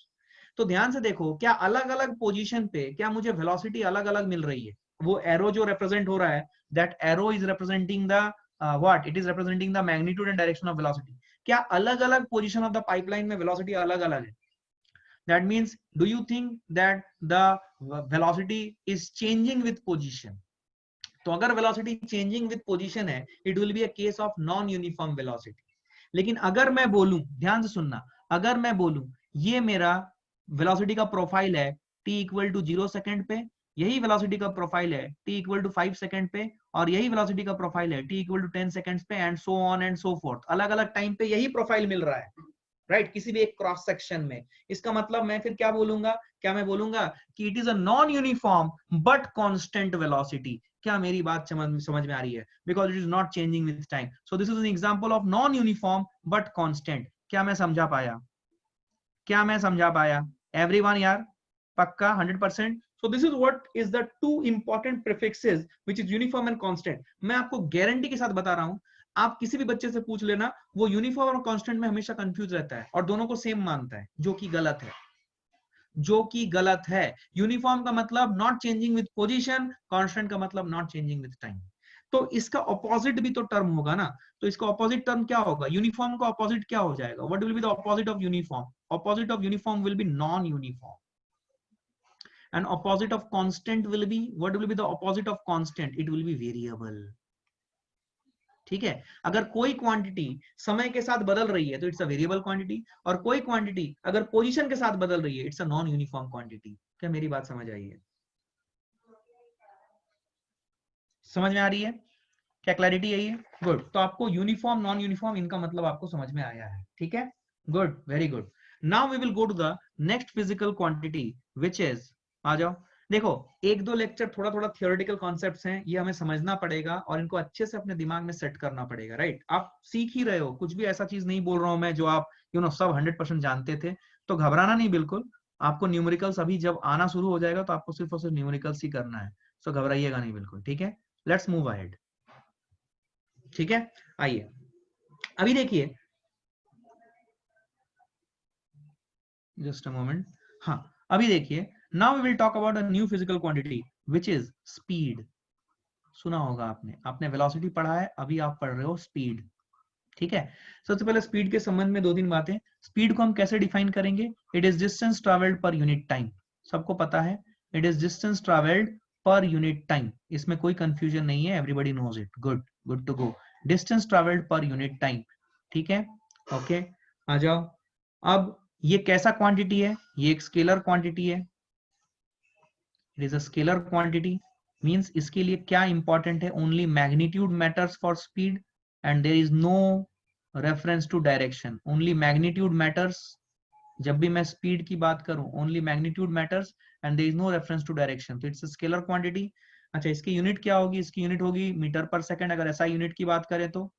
तो ध्यान से देखो, क्या अलग अलग पोजीशन पे क्या मुझे वेलोसिटी अलग अलग मिल रही है? वो एरो जो रिप्रेजेंट हो रहा है, that arrow is representing the what, it is representing the magnitude and direction of velocity. क्या अलग अलग पोजीशन ऑफ द पाइपलाइन में वेलोसिटी अलग अलग है? That means, do you think that the velocity is changing with position? तो अगर velocity changing with position है, it will be a case of non-uniform velocity। लेकिन अगर मैं बोलूं, ध्यान से सुनना, अगर मैं बोलूं ये मेरा velocity का प्रोफाइल है t equal to 0 सेकेंड पे, यही वेलोसिटी का प्रोफाइल है t इक्वल टू 5 सेकंड पे, और यही वेलोसिटी का प्रोफाइल है t इक्वल टू 10 सेकंड्स पे, and so on and so fourth. अलग अलग टाइम पे यही प्रोफाइल मिल रहा है, राइट, किसी भी एक क्रॉस सेक्शन में। इसका मतलब मैं फिर क्या बोलूंगा, क्या मैं बोलूंगा कि it is a non uniform but constant velocity. क्या मेरी बात समझ में आ रही है? Because it is not changing with time. So this is an example of non uniform but constant. क्या मैं समझा पाया? क्या मैं समझा पाया एवरीवन यार? पक्का 100%? So this is what is the two important prefixes which is uniform and constant. मैं आपको गारंटी के साथ बता रहा हूं, आप किसी भी बच्चे से पूछ लेना, वो यूनिफॉर्म और कांस्टेंट में हमेशा कंफ्यूज रहता है और दोनों को सेम मानता है, जो कि गलत है, जो कि गलत है। यूनिफॉर्म का मतलब not changing with position, constant का मतलब नॉट चेंजिंग विद टाइम। तो इसका ऑपोजिट भी तो टर्म होगा ना, तो इसका ऑपोजिट टर्म क्या होगा? यूनिफॉर्म का ऑपोजिट क्या हो जाएगा? What will be the opposite of uniform? Opposite of uniform will be non uniform, and opposite of constant will be, what will be the opposite of constant? It will be variable। ठीक है, अगर कोई quantity समय के साथ बदल रही है तो इट्स अ वेरिएबल क्वांटिटी, और कोई क्वांटिटी अगर पोजीशन के साथ बदल रही है it's a non uniform quantity. क्या मेरी बात समझ आई है? समझ में आ रही है? क्या क्लैरिटी है ये? गुड। तो आपको यूनिफॉर्म नॉन यूनिफॉर्म इनका मतलब आपको समझ में आया है, ठीक है, good, very good. Now we will go to the next physical quantity which is, आ जाओ, देखो एक दो लेक्चर थोड़ा थोड़ा थियोरेटिकल कॉन्सेप्ट्स हैं, ये हमें समझना पड़ेगा और इनको अच्छे से अपने दिमाग में सेट करना पड़ेगा, राइट। आप सीख ही रहे हो, कुछ भी ऐसा चीज नहीं बोल रहा हूं मैं जो आप सब 100% जानते थे, तो घबराना नहीं बिल्कुल। आपको न्यूमेरिकल्स अभी जब आना शुरू हो जाएगा तो आपको सिर्फ और सिर्फ न्यूमेरिकल्स ही करना है, सो घबराइएगा नहीं बिल्कुल, ठीक है। लेट्स मूव अहेड, ठीक है। आइए अभी देखिए, जस्ट अ मोमेंट, हाँ अभी देखिए, now we will talk about a new physical quantity which is speed. सुना होगा आपने, आपने वेलोसिटी पढ़ा है, अभी आप पढ़ रहे हो स्पीड, ठीक है। सबसे पहले स्पीड के संबंध में दो तीन बातें। स्पीड को हम कैसे डिफाइन करेंगे? It is distance travelled per unit time, सबको पता है, it is distance travelled per unit time, इसमें कोई कंफ्यूजन नहीं है, everybody knows it, good, good to go. Distance travelled per unit time, ठीक है, ओके, आ जाओ। अब ये कैसा क्वांटिटी है? ये एक स्केलर क्वांटिटी है, it is a scalar quantity, means इसके लिए क्या इंपॉर्टेंट है? Only magnitude matters for speed and there is no reference to direction, only magnitude matters. जब भी मैं स्पीड की बात करूं, only magnitude matters and there is no reference to direction, तो इट्स अ स्केलर क्वांटिटी। अच्छा, इसकी यूनिट क्या होगी? इसकी यूनिट होगी मीटर पर सेकंड, अगर ऐसा यूनिट की बात करें तो।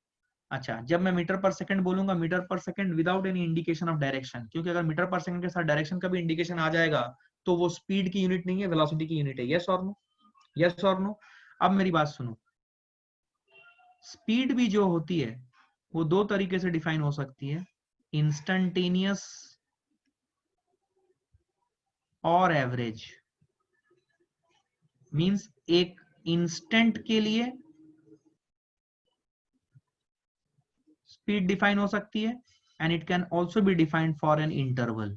अच्छा, जब मैं मीटर पर सेकंड बोलूंगा, metre per second without any indication of direction, क्योंकि अगर मीटर पर सेकंड के साथ डायरेक्शन का भी इंडिकेशन आ जाएगा तो वो स्पीड की यूनिट नहीं है, वेलोसिटी की यूनिट है। यस और नो? यस और नो? अब मेरी बात सुनो, स्पीड भी जो होती है वो दो तरीके से डिफाइन हो सकती है, इंस्टेंटेनियस और एवरेज। मींस एक इंस्टेंट के लिए स्पीड डिफाइन हो सकती है and it can also be defined for an interval,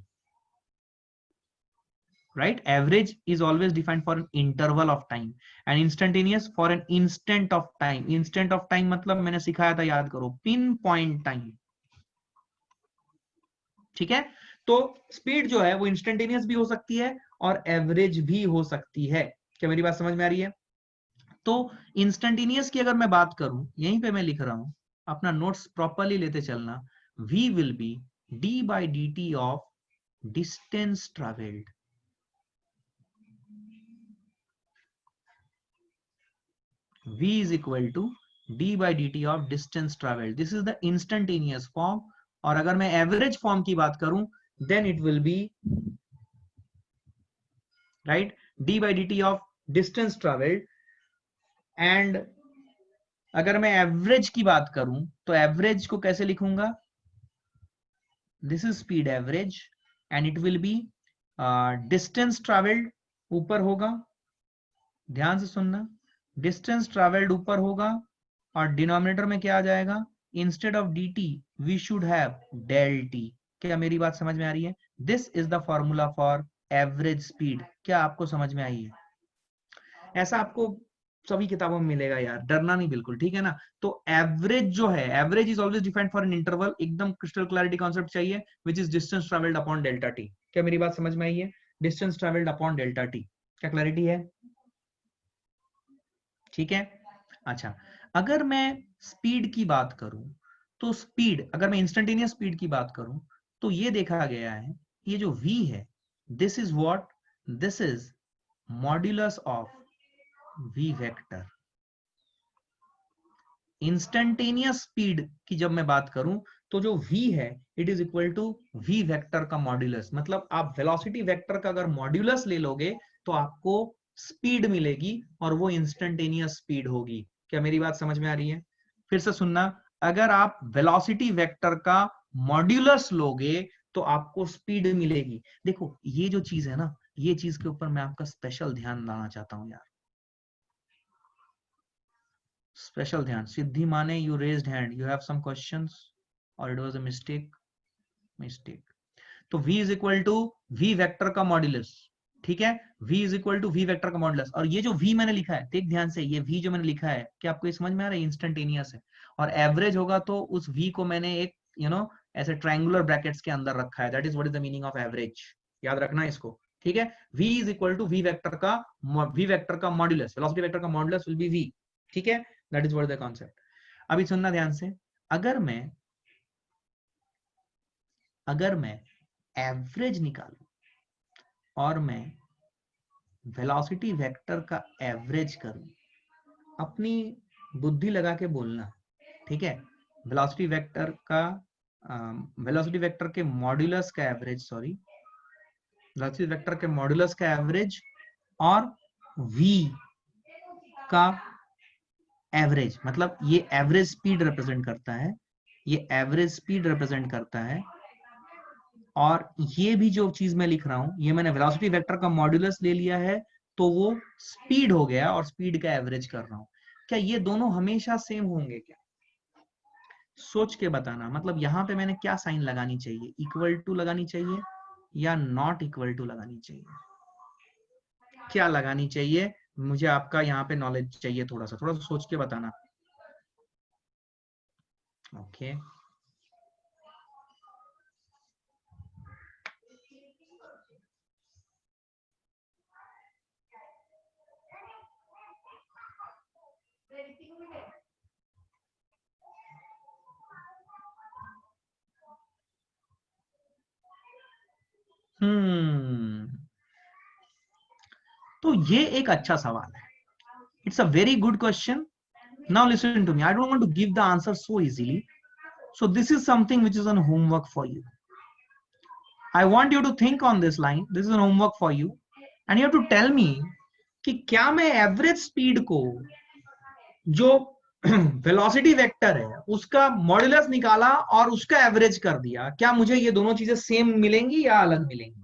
right? Average is always defined for an interval of time and instantaneous for an instant of time। instant of time मतलब मैंने सिखाया था, याद करो, pin point time, ठीक है। तो speed जो है वो इंस्टेंटेनियस भी हो सकती है और एवरेज भी हो सकती है। क्या मेरी बात समझ में आ रही है? तो इंस्टेंटेनियस की अगर मैं बात करूं, यहीं पे मैं लिख रहा हूं, अपना नोट्स प्रॉपरली लेते चलना, v will be d by dt of distance traveled। v is equal to d by dt of distance traveled, this is the instantaneous form। और अगर मैं एवरेज फॉर्म की बात करूं, then it will be right d by dt of distance traveled। And अगर मैं average की बात करूं तो एवरेज को कैसे लिखूंगा? This is speed average and it will B distance travelled, ऊपर होगा, ध्यान से सुनना, डिस्टेंस ट्रेवल्ड ऊपर होगा और डिनोमिनेटर में क्या आ जाएगा? Instead of dt we should have del t। क्या मेरी बात समझ में आ रही है? This is the formula for average speed. क्या आपको समझ में आई है? ऐसा आपको सभी किताबों में मिलेगा यार, डरना नहीं बिल्कुल, ठीक है ना। तो एवरेज जो है, average is always defined for an interval, एकदम क्रिस्टल क्लैरिटी कॉन्सेप्ट चाहिए, which is distance travelled upon delta T. क्या मेरी बात समझ में आई है? Distance travelled upon delta T, क्या क्लैरिटी है? ठीक है। अच्छा, अगर मैं स्पीड की बात करूं तो स्पीड, अगर मैं इंस्टेंटेनियस स्पीड की बात करूं तो ये देखा गया है, ये जो v है, this is what, this is modulus of v vector. Instantaneous speed की जब मैं बात करूं तो जो v है it is equal to v vector का मॉड्यूलस। मतलब आप वेलोसिटी वेक्टर का अगर मॉड्यूलस ले लोगे तो आपको स्पीड मिलेगी और वो इंस्टेंटेनियस स्पीड होगी। क्या मेरी बात समझ में आ रही है? फिर से सुनना, अगर आप वेलोसिटी वेक्टर का मॉड्यूलस लोगे तो आपको स्पीड मिलेगी। देखो ये जो चीज है ना, ये चीज के ऊपर मैं आपका स्पेशल ध्यान लाना चाहता हूं यार, स्पेशल ध्यान। Siddhi Mane you raised hand, you have some questions और इट वाज अ मिस्टेक। तो v is equal to v vector का मॉड्यूलस, ठीक है, v is equal to v vector का मॉड्यूलस। और ये जो v मैंने लिखा है, देख ध्यान से, ये v जो मैंने लिखा है, क्या आपको समझ में आ रहा है? इंस्टेंटेनियस है और एवरेज होगा तो उस v को मैंने एक ऐसे ट्रायंगुलर ब्रैकेट्स के अंदर रखा है। That is what is the meaning of average, याद रखना इसको, ठीक है। v is equal to v vector का मॉड्यूलस, वेलोसिटी वेक्टर का मॉड्यूलस विल बी v, ठीक है। That is what the concept. अभी सुनना ध्यान से, अगर मैं एवरेज निकालूं और मैं वेलोसिटी वेक्टर का एवरेज करूं, अपनी बुद्धि लगा के बोलना, ठीक है। वेलोसिटी वेक्टर का वेलोसिटी वेक्टर के मॉड्यूलस का एवरेज, सॉरी, वेलोसिटी वेक्टर के मॉड्यूलस का एवरेज और v का एवरेज, मतलब ये एवरेज स्पीड रिप्रेजेंट करता है, ये एवरेज स्पीड रिप्रेजेंट करता है। और ये भी जो चीज मैं लिख रहा हूं, ये मैंने वेलोसिटी वेक्टर का मॉड्यूलस ले लिया है तो वो स्पीड हो गया और स्पीड का एवरेज कर रहा हूं। क्या ये दोनों हमेशा सेम होंगे? क्या सोच के बताना। मतलब यहां पे मैंने क्या साइन लगानी चाहिए, इक्वल टू लगानी चाहिए या नॉट इक्वल टू लगानी चाहिए, क्या लगानी चाहिए? मुझे आपका यहाँ पे नॉलेज चाहिए, थोड़ा सा सोच के बताना। ओके तो ये एक अच्छा सवाल है, it's a very good question. Now listen to me. I don't want to give the answer so easily. So this is something which is an homework for you. I want you to think on this line. This is an homework for you. And you have to tell me कि क्या मैं average speed को, जो velocity vector है, उसका modulus निकाला और उसका एवरेज कर दिया, क्या मुझे ये दोनों चीजें सेम मिलेंगी या अलग मिलेंगी?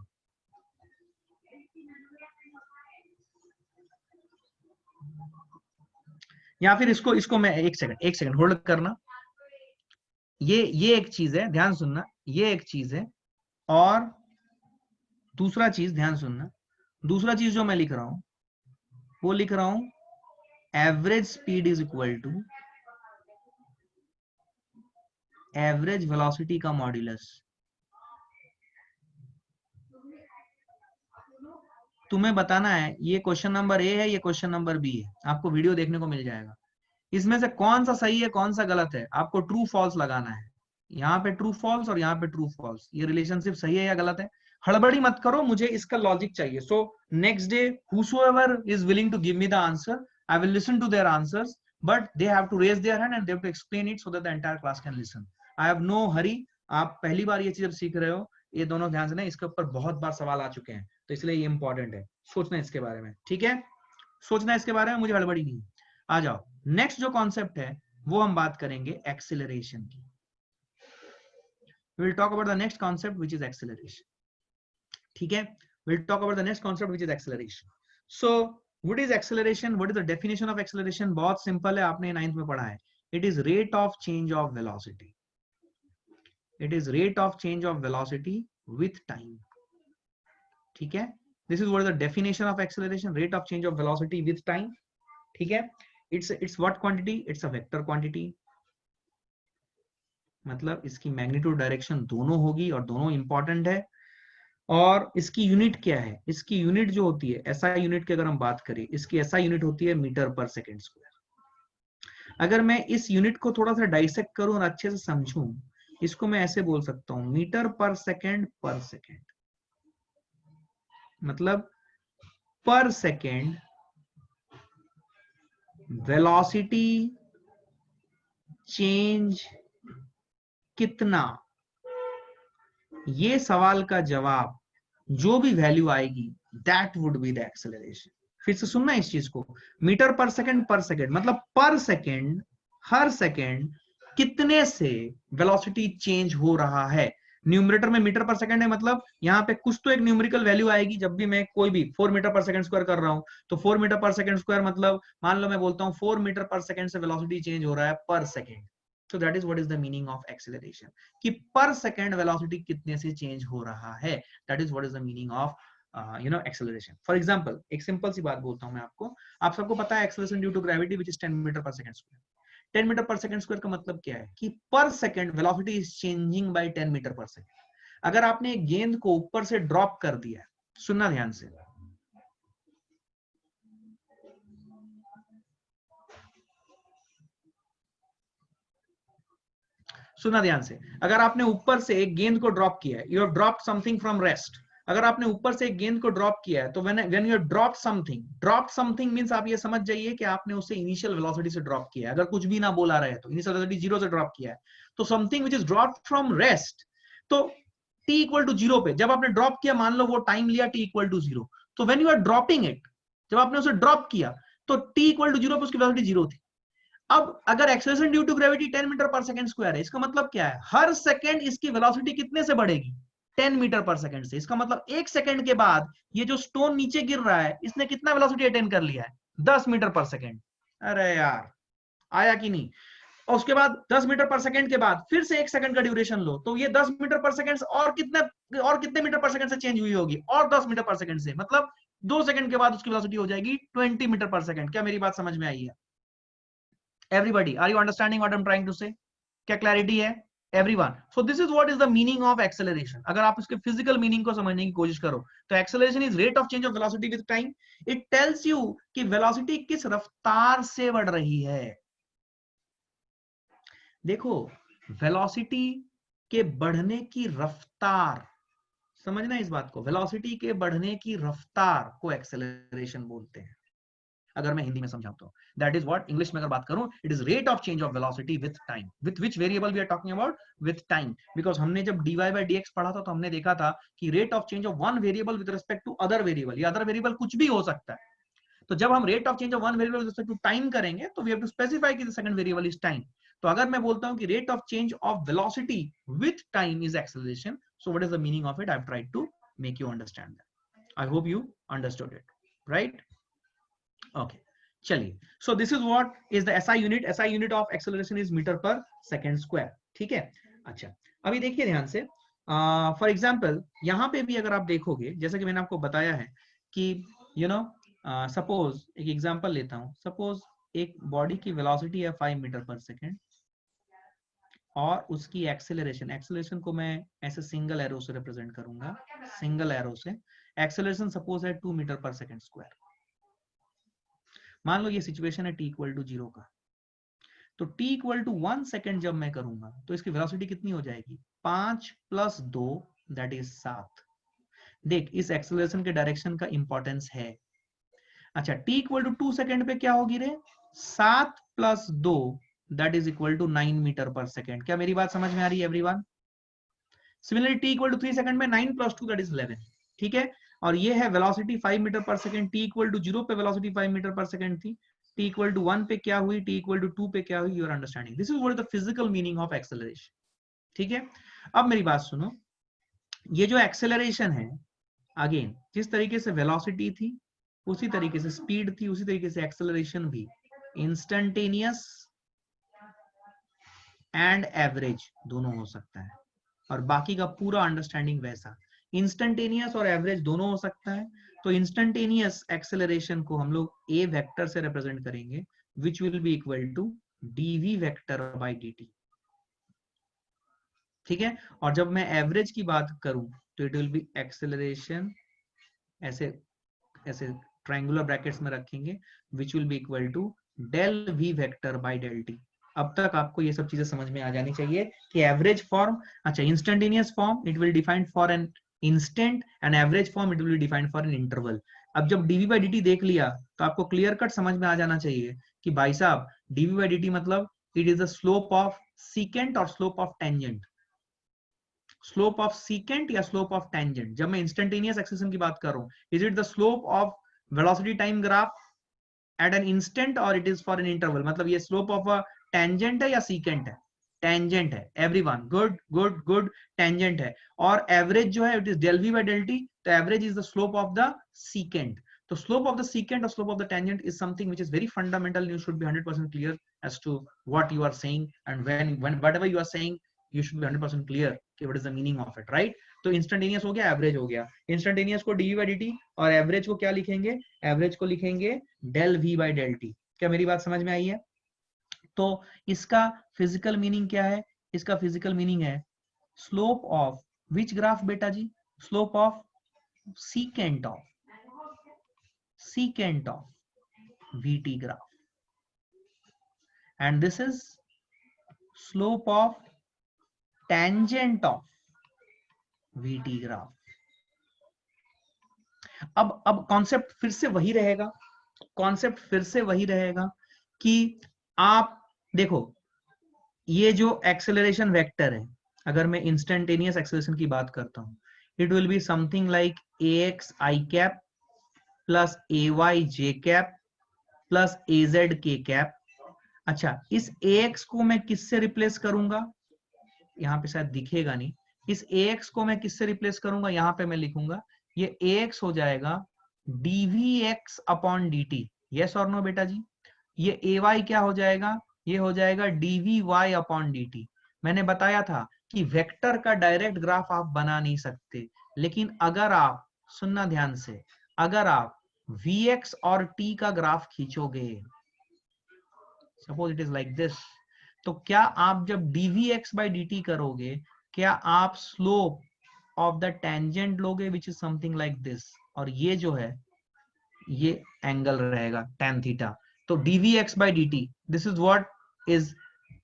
या फिर इसको मैं एक सेकंड होल्ड करना। ये एक चीज है, ध्यान सुनना, ये एक चीज है। और दूसरा चीज ध्यान सुनना, दूसरा चीज जो मैं लिख रहा हूं, वो लिख रहा हूं average speed is equal to average velocity का मॉड्यूलस। तुम्हें बताना है ये क्वेश्चन नंबर ए है, ये क्वेश्चन नंबर बी है, आपको वीडियो देखने को मिल जाएगा। इसमें से कौन सा सही है कौन सा गलत है, आपको ट्रू फॉल्स लगाना है। यहाँ पे ट्रू फॉल्स और यहाँ पे ट्रू फॉल्स, ये रिलेशनशिप सही है या गलत है। हड़बड़ी मत करो, मुझे इसका लॉजिक चाहिए। So next day whosoever is willing to give me the answer, I will listen to their answers, but they have to raise their hand and they have to explain it so that the entire class can listen. I have no hurry. आप पहली बार ये चीज सीख रहे हो, ये दोनों ध्यान से ना, इसके ऊपर बहुत बार सवाल आ चुके हैं, तो इसलिए ये इंपॉर्टेंट है, सोचना इसके बारे में, ठीक है। सोचना इसके बारे में, मुझे हड़बड़ी नहीं। आ जाओ, नेक्स्ट जो कॉन्सेप्ट है वो हम बात करेंगे एक्सेलरेशन की। We will talk about the next concept which is acceleration. ठीक है, we'll talk about the next concept which is acceleration. So what is acceleration? What is the definition of acceleration? बहुत simple है, आपने 9th में पढ़ा है। It is rate of change of velocity. It is rate of change of velocity with time. ठीक है, this is what is the definition of acceleration, rate of change of velocity with time. ठीक है, it's what quantity? It's a vector quantity. मतलब इसकी magnitude direction दोनों होगी और दोनों इंपॉर्टेंट है। और इसकी यूनिट क्या है, इसकी यूनिट जो होती है एसआई यूनिट की अगर हम बात करें, इसकी एसआई यूनिट होती है मीटर पर सेकेंड स्क्वायर। अगर मैं इस यूनिट को थोड़ा सा डाइसेक्ट करूं और अच्छे से समझूं, इसको मैं ऐसे बोल सकता हूं, मीटर पर सेकेंड, मतलब पर सेकेंड वेलोसिटी चेंज कितना, ये सवाल का जवाब जो भी वैल्यू आएगी that would be the acceleration. फिर से सुनना इस चीज को, मीटर पर सेकेंड मतलब पर सेकेंड, हर सेकेंड कितने से वेलोसिटी चेंज हो रहा है। न्यूमरेटर में मीटर पर सेकेंड है, मतलब यहाँ पे कुछ तो एक न्यूमेरिकल वैल्यू आएगी जब भी मैं कोई भी 4 मीटर पर सेकेंड स्क्वायर कर रहा हूं, तो 4 मीटर पर सेकेंड स्क्वायर मतलब मान लो मैं बोलता हूँ 4 मीटर पर सेकेंड से वेलोसिटी चेंज हो रहा है पर second. So that is what is the meaning of acceleration, कि पर सेकेंड वेलोसिटी कितने से चेंज हो रहा है, that is what is the meaning of acceleration. For example, एक सिंपल सी बात बोलता हूं मैं आपको, आप सबको पता है acceleration due to gravity which is 10 metre per second square. 10 metre per second square का मतलब क्या है कि per second velocity is changing by 10 metre per second. अगर आपने एक गेंद को ऊपर से ड्रॉप कर दिया, सुनना ध्यान से, सुना ध्यान से, अगर आपने ऊपर से एक गेंद को ड्रॉप किया है, you have dropped something from rest, अगर आपने ऊपर से एक गेंद को ड्रॉप किया है तो when you drop something means आप ये समझ जाइए कि आपने उसे इनिशियल वेलोसिटी से ड्रॉप किया है, अगर कुछ भी ना बोला रहे तो इनिशियल वेलोसिटी 0 से ड्रॉप किया है, तो something which is dropped from rest, तो t इक्वल टू 0 पे जब आपने ड्रॉप किया, मान लो वो टाइम लिया t इक्वल टू 0, तो when you are dropping it, जब आपने उसे ड्रॉप किया तो t इक्वल टू 0 पे उसकी वेलोसिटी 0 थी। अब अगर acceleration due to gravity 10 metre per second square है, इसका मतलब क्या है, हर सेकंड इसकी वेलोसिटी कितने से बढ़ेगी, 10 मीटर पर सेकंड से। इसका मतलब एक सेकंड के बाद ये जो स्टोन नीचे गिर रहा है, इसने कितना वेलोसिटी अटेन कर लिया है, 10 मीटर पर सेकंड। अरे यार आया कि नहीं। और उसके बाद 10 मीटर पर सेकंड के बाद फिर से एक सेकंड का ड्यूरेशन लो, तो ये 10 मीटर पर सेकंड और कितने मीटर पर सेकंड से चेंज हुई होगी, और 10 मीटर पर सेकंड से, मतलब 2 सेकंड के बाद उसकी वेलोसिटी हो जाएगी 20 मीटर पर सेकंड। क्या मेरी बात समझ में आई है? Everybody, are you understanding what I'm trying to say? क्या क्लैरिटी है everyone? So this is what is the meaning of acceleration. अगर आप इसके फिजिकल मीनिंग को समझने की कोशिश करो तो acceleration is rate of change of velocity with time. It tells you कि velocity किस रफ्तार से बढ़ रही है। देखो velocity के बढ़ने की रफ्तार, समझना इस बात को, velocity के बढ़ने की रफ्तार को acceleration बोलते हैं। अगर मैं हिंदी में समझाऊं तो दैट इज व्हाट, इंग्लिश में अगर बात करूं, it is rate of change of velocity with time. With which variable we are talking about, with time, because हमने जब dy by dx पढ़ा था तो हमने देखा था कि rate of change of one variable with respect to other variable, ये अदर वेरिएबल कुछ भी हो सकता है। तो जब हम rate of change of one variable with respect to time करेंगे तो वी हैव टू स्पेसिफाई कि the second variable is time. तो अगर मैं बोलता हूं कि rate of change of velocity with time is acceleration, so what is the meaning of it, I have tried to make you understand that. I hope you understood it, right? Okay, चलिए, so this is what is the SI unit. SI unit of acceleration is metre per second square, ठीक है। अच्छा, अभी देखिए ध्यान से, for example यहाँ पे भी अगर आप देखोगे, जैसा कि मैंने आपको बताया है कि सपोज एक एग्जांपल लेता हूँ, सपोज एक बॉडी की वेलोसिटी है 5 मीटर पर सेकंड और उसकी एक्सेलरेशन को मैं ऐसे सिंगल एरो से रिप्रेजेंट करूंगा, सिंगल एरो से। एक्सेलरेशन सपोज है 2 मीटर पर सेकंड स्क्वायर। मान लो ये सिचुएशन है t इक्वल टू 0 का, तो t इक्वल टू 1 सेकेंड जब मैं करूंगा तो इसकी वेलोसिटी कितनी हो जाएगी, 5 प्लस 2 दैट इज 7। देख इस एक्सेलरेशन के डायरेक्शन का इंपॉर्टेंस है। अच्छा, t इक्वल टू 2 सेकेंड पे क्या होगी रे, 7 plus 2 that is equal to 9 metre per second. क्या मेरी बात समझ में आ रही है everyone? Similarly t equal to 3 second में 9 प्लस 2 दैट इज 11, ठीक है। और ये है velocity 5 metre per second, t equal to 0 पे वेलोसिटी 5 मीटर पर सेकंड थी, t इक्वल टू 1 पे क्या हुई, t इक्वल टू 2 पे क्या हुई, you are understanding, this is what is the physical meaning of acceleration, ठीक है। अब मेरी बात सुनो, ये जो एक्सेलरेशन है, अगेन जिस तरीके से वेलोसिटी थी उसी तरीके से स्पीड थी, उसी तरीके से एक्सेलरेशन भी इंस्टेंटेनियस एंड एवरेज दोनों हो सकता है, और बाकी का पूरा अंडरस्टैंडिंग वैसा, इंस्टेंटेनियस और एवरेज दोनों हो सकता है। तो इंस्टेंटेनियस एक्सेलरेशन को हम लोग ए वेक्टर से रिप्रेजेंट करेंगे which will be equal to dv vector by dt, ठीक है। और जब मैं एवरेज की बात करूं तो इट विल बी एक्सेलरेशन, ऐसे ऐसे ट्रायंगुलर ब्रैकेट्स में रखेंगे, which will be equal to del v vector by del T. अब तक आपको ये सब चीजें समझ में आ जानी चाहिए कि एवरेज फॉर्म, अच्छा instantaneous form it will defined for an instant and average form it will defined for an interval. अब जब डीवी बाई डी देख लिया तो आपको क्लियर कट समझ में आ जाना चाहिए कि भाई साहब डीवी बाई डी मतलब it is the slope of secant और slope of tangent. Slope of secant या स्लोप ऑफ टेंजेंट, जब मैं इंस्टेंटेनियस एक्सेलेरेशन की बात कर रहा हूं, is it the slope of velocity time graph at an instant और it is for an interval, मतलब ये स्लोप ऑफ अ टेंजेंट है या सीकेंट है? टेंजेंट है। Everyone good good good, tangent है। और एवरेज जो है it is del V by del T, तो average is the slope of the secant. तो slope of the secant or slope of the tangent is something which is very fundamental. You should be 100% clear as to what you are saying, and when whatever you are saying you should be 100% clear कि what is the meaning of it, right? तो instantaneous हो गया, average हो गया। Instantaneous को d by D t और average को क्या लिखेंगे? एवरेज को लिखेंगे del v by del t. क्या मेरी बात समझ में आई है? तो इसका फिजिकल मीनिंग क्या है? इसका फिजिकल मीनिंग है स्लोप ऑफ विच ग्राफ बेटा जी? Slope of secant of VT graph, and this is slope of tangent of VT graph. अब कॉन्सेप्ट फिर से वही रहेगा, कॉन्सेप्ट फिर से वही रहेगा कि आप देखो ये जो एक्सेलरेशन वेक्टर है, अगर मैं इंस्टेंटेनियस एक्सेलरेशन की बात करता हूं, it will be something like ax I cap plus ay j cap plus az k cap. अच्छा, इस ax को मैं किससे रिप्लेस करूंगा? यहां पे शायद दिखेगा नहीं। इस ax को मैं किससे रिप्लेस करूंगा? यहां पे मैं लिखूंगा ये ax हो जाएगा dvx अपॉन dt। यस और नो बेटा जी? ये ay क्या हो जाएगा? ये हो जाएगा dvy अपॉन dt। मैंने बताया था कि वेक्टर का डायरेक्ट ग्राफ आप बना नहीं सकते, लेकिन अगर आप, सुनना ध्यान से, अगर आप vx और t का ग्राफ खींचोगे, suppose it is like this, तो क्या आप जब dvx by dt करोगे, क्या आप स्लोप ऑफ द टेंजेंट लोगे which is something like this, और ये जो है ये एंगल रहेगा tan थीटा। तो dvx by dt this is what is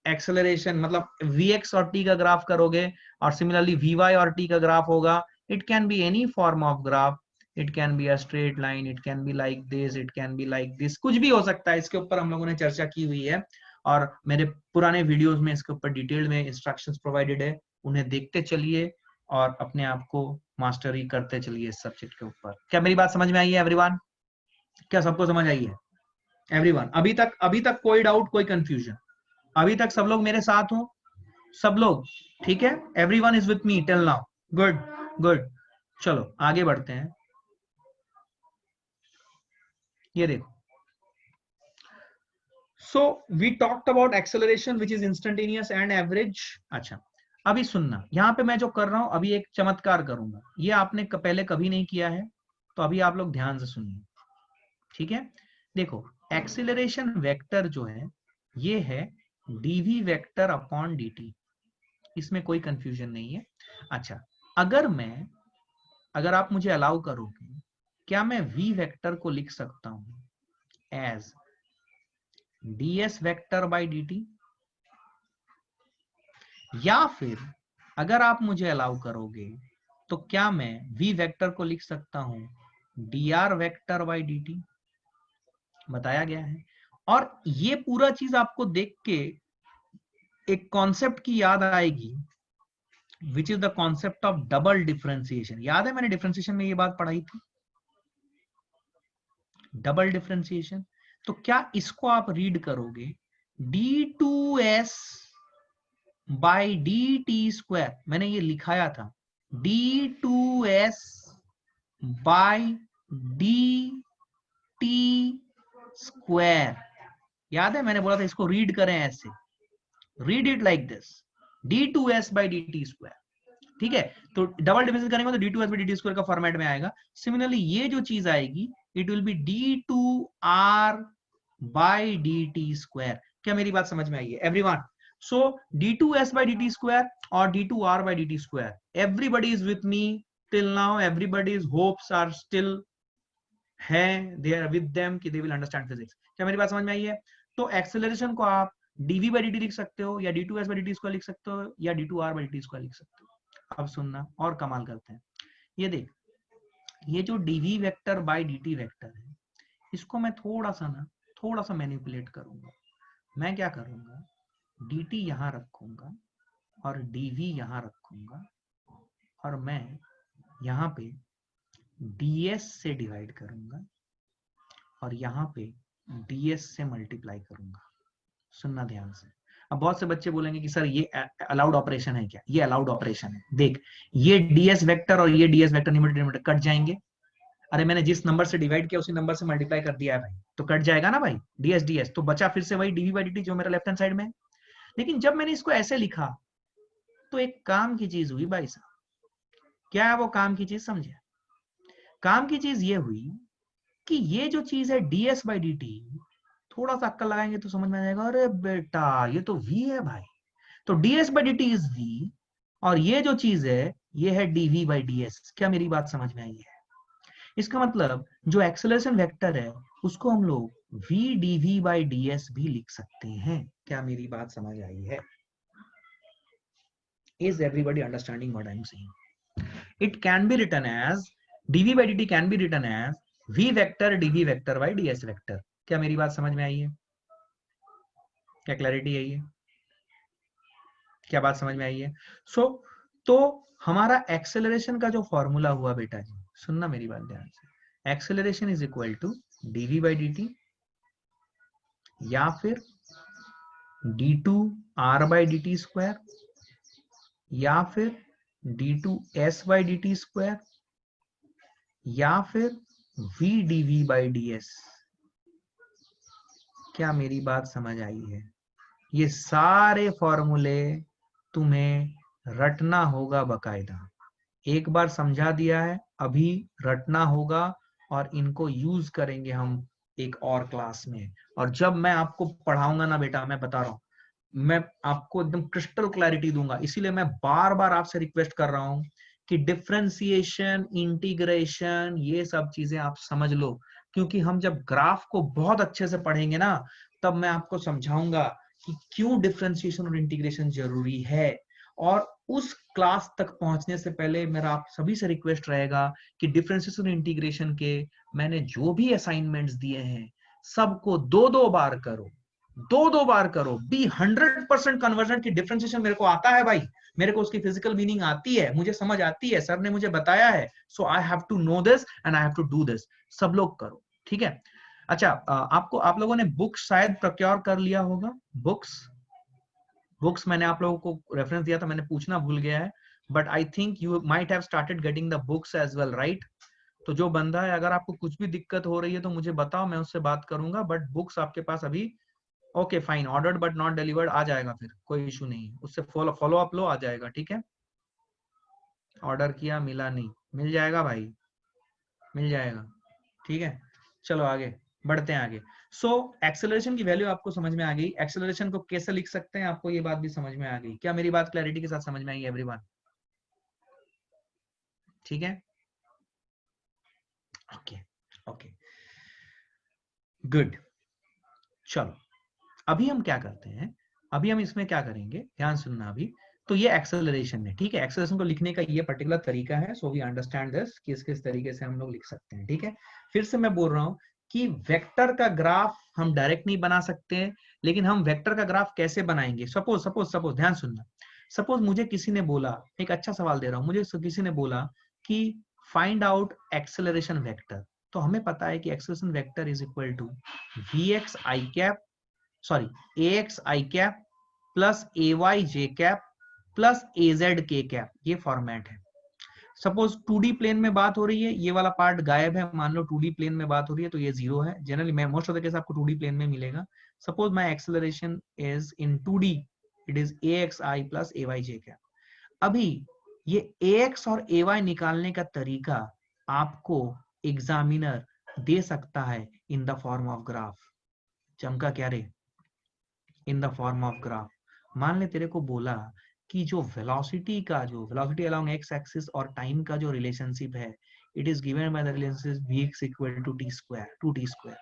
acceleration, मतलब vx और t का ग्राफ करोगे और सिमिलरली vy और t का ग्राफ होगा। It can be any form of graph, it can be a straight line, it can be like this, it can be like this, कुछ भी हो सकता है। इसके ऊपर हम लोगों ने चर्चा की हुई है और मेरे पुराने वीडियोस में इसके ऊपर डिटेल में इंस्ट्रक्शंस प्रोवाइडेड है, उन्हें देखते चलिए और अपने आप को मास्टरी करते चलिए इस सब्जेक्ट के ऊपर। क्या मेरी बात समझ में आई है एवरीवन? क्या सबको समझ आई है एवरीवन? अभी तक कोई डाउट, कोई कंफ्यूजन? अभी तक सब लोग मेरे साथ हो? सब लोग ठीक है? Everyone is with me till now? Good good. चलो आगे बढ़ते हैं। ये देखो, so we talked about acceleration which is instantaneous and average। अच्छा, अभी सुनना, यहां पे मैं जो कर रहा हूं अभी एक चमत्कार करूंगा, ये आपने पहले कभी नहीं किया है, तो अभी आप लोग ध्यान से सुनिए, ठीक है? देखो, एक्सीलरेशन वेक्टर जो है ये है dv वेक्टर अपॉन dt, इसमें कोई कंफ्यूजन नहीं है। अच्छा, अगर आप मुझे अलाउ करोगे, क्या मैं v वेक्टर को लिख सकता हूं as ds vector by dt, या फिर अगर आप मुझे अलाउ करोगे तो क्या मैं v वेक्टर को लिख सकता हूं dr वेक्टर बाय dt? बताया गया है। और ये पूरा चीज आपको देख के एक कॉन्सेप्ट की याद आएगी which is the concept of double differentiation. याद है मैंने डिफरेंशिएशन में ये बात पढ़ाई थी, डबल डिफरेंशिएशन। तो क्या इसको आप रीड करोगे d2s बाई dt स्क्वायर? मैंने ये लिखाया था d2s बाई dt स्क्वायर। याद है मैंने बोला था इसको रीड करें ऐसे, read it like this, d2s by dt square. ठीक है? तो डबल डिफरेंशिएट करेंगे तो d2s बाई dt स्क्वायर का फॉर्मेट में आएगा। सिमिलरली ये जो चीज आएगी it will B d2r by dt square. क्या मेरी बात समझ में आई है everyone? So d2s by dt square or d2r by dt square, everybody is with me till now everybody's hopes are still है they are with them कि they will understand physics। क्या मेरी बात समझ में आई है? तो एक्सेलरेशन को आप dv by dt लिख सकते हो, या d2s by dt स्क्वायर लिख सकते हो, या d2r by dt स्क्वायर लिख सकते हो। अब सुनना और कमाल करते हैं। ये देख, ये जो dv vector by dt vector है, इसको मैं थोड़ा सा मैनिपुलेट करूंगा। मैं क्या करूंगा, dt यहां रखूंगा और dv यहां रखूंगा, और मैं यहां पे ds से डिवाइड करूंगा और यहाँ पे ds से मल्टीप्लाई करूंगा। सुनना ध्यान से। अब बहुत से बच्चे बोलेंगे कि सर ये अलाउड ऑपरेशन है क्या? ये अलाउड ऑपरेशन है। देख, ये ds वेक्टर और ये ds वेक्टर न्यूमरेटर कट जाएंगे। अरे मैंने जिस नंबर से डिवाइड किया उसी नंबर से मल्टीप्लाई कर दिया है भाई, तो कट जाएगा ना भाई ds, तो बचा फिर से वही dv by dt जो मेरा लेफ्ट हैंड साइड में है। लेकिन जब मैंने इसको ऐसे लिखा तो एक काम की चीज हुई भाई साहब। क्या है वो काम की चीज? समझे? काम की चीज ये हुई कि ये जो चीज है ds by dt, थोड़ा सा अक्कल लगाएंगे तो समझ में आ जाएगा। अरे बेटा ये तो v है भाई, तो ds by dt is v, और ये जो चीज है ये है dv by ds। क्या मेरी बात समझ में आई है? इसका मतलब जो एक्सेलरेशन वेक्टर है उसको हम लोग v dv by ds भी लिख सकते हैं। क्या मेरी बात समझ आई है? Is everybody understanding what I am saying? It can be written as dv by dt can be written as v vector dv vector by ds vector। क्या मेरी बात समझ में आई है? क्या क्लैरिटी आई है? क्या बात समझ में आई है? तो हमारा एक्सेलरेशन का जो फॉर्मूला हुआ बेटा जी, सुनना मेरी बात ध्यान से। Acceleration is equal to dv by dt या फिर d2r by dt स्क्वायर या फिर d2s by dt स्क्वायर या फिर v dv by ds। क्या मेरी बात समझ आई है? ये सारे फॉर्मूले तुम्हें रटना होगा बकायदा। एक बार समझा दिया है, अभी रटना होगा और इनको यूज करेंगे हम एक और क्लास में। और जब मैं आपको पढ़ाऊंगा ना बेटा, मैं बता रहा हूं, मैं आपको एकदम क्रिस्टल क्लैरिटी दूंगा। इसीलिए मैं बार बार आपसे रिक्वेस्ट कर रहा हूं कि डिफरेंशिएशन, इंटीग्रेशन, ये सब चीजें आप समझ लो, क्योंकि हम जब ग्राफ को बहुत अच्छे से पढ़ेंगे ना, तब मैं आपको समझाऊंगा कि क्यों डिफरेंशिएशन और इंटीग्रेशन जरूरी है। और उस क्लास तक पहुंचने से पहले मेरा आप सभी से रिक्वेस्ट रहेगा कि डिफरेंशिएशन और इंटीग्रेशन के मैंने जो भी असाइनमेंट्स दिए हैं सबको दो बार करो, दो बार करो। बी 100% कन्वर्जन की डिफरेंशिएशन मेरे को आता है भाई, मेरे को उसकी फिजिकल मीनिंग आती है, मुझे समझ आती है, सर ने मुझे बताया है। So I have to know this and I have to do this. सब लोग करो, ठीक है? अच्छा, आप लोगों ने बुक्स शायद प्रोक्योर कर लिया होगा। बुक्स मैंने आप लोगों को रेफरेंस दिया था, मैंने पूछना भूल गया है, but I think you might have started getting the books as well, right? तो जो बंदा है, अगर आपको कुछ भी दिक्कत हो रही है तो मुझे बताओ, मैं उससे बात करूंगा। बट बुक्स आपके पास अभी, okay fine, ordered but not delivered आ जाएगा, फिर कोई इशू नहीं है, उससे फॉलो अप लो, आ जाएगा, ठीक है? ऑर्डर किया, मिला नहीं, मिल जाएगा भाई, मिल जाएगा, ठीक है? चलो आगे बढ़ते हैं आगे। सो एक्सेलरेशन की वैल्यू आपको समझ में आ गई। एक्सेलरेशन को कैसे लिख सकते हैं, आपको ये बात भी समझ में आ गई। क्या मेरी बात क्लैरिटी के साथ समझ में आई एवरीवन? ठीक है, ओके ओके, गुड। चलो अभी हम क्या करते हैं, अभी हम इसमें क्या करेंगे, ध्यान सुनना अभी। तो ये एक्सेलरेशन है, ठीक है? एक्सेलरेशन को लिखने का ये पर्टिकुलर तरीका है। सो वी अंडरस्टैंड दिस, किस किस तरीके से हम लोग लिख सकते हैं, ठीक है? फिर से मैं बोल रहा हूं कि वेक्टर का ग्राफ हम डायरेक्ट नहीं बना सकते, लेकिन हम वेक्टर का ग्राफ कैसे बनाएंगे? सपोज ध्यान सुनना। सपोज मुझे किसी ने बोला, एक अच्छा सवाल दे रहा हूं, मुझे किसी ने बोला कि फाइंड आउट एक्सेलरेशन वेक्टर। तो हमें पता है कि acceleration vector is equal to vx i cap, sorry ax i cap plus ay j cap plus az k cap. ये फॉर्मेट है। सपोज 2D प्लेन में बात हो रही है, ये वाला पार्ट गायब है, मान लो 2D प्लेन में बात हो रही है, तो ये 0 है। जनरली मैं मोस्ट ऑफ द केस आपको 2D प्लेन में मिलेगा। Suppose my acceleration is in 2D, it is axi plus ay j cap. अभी ये ax और ay निकालने का तरीका आपको एग्जामिनर दे सकता है in the form of graph. चमका क्या रे? In the form of graph. मान ले तेरे को बोला कि जो वेलोसिटी अलोंग एक्स एक्सिस और टाइम का जो रिलेशनशिप है, it is given by the relationship vx equal to t square 2t square.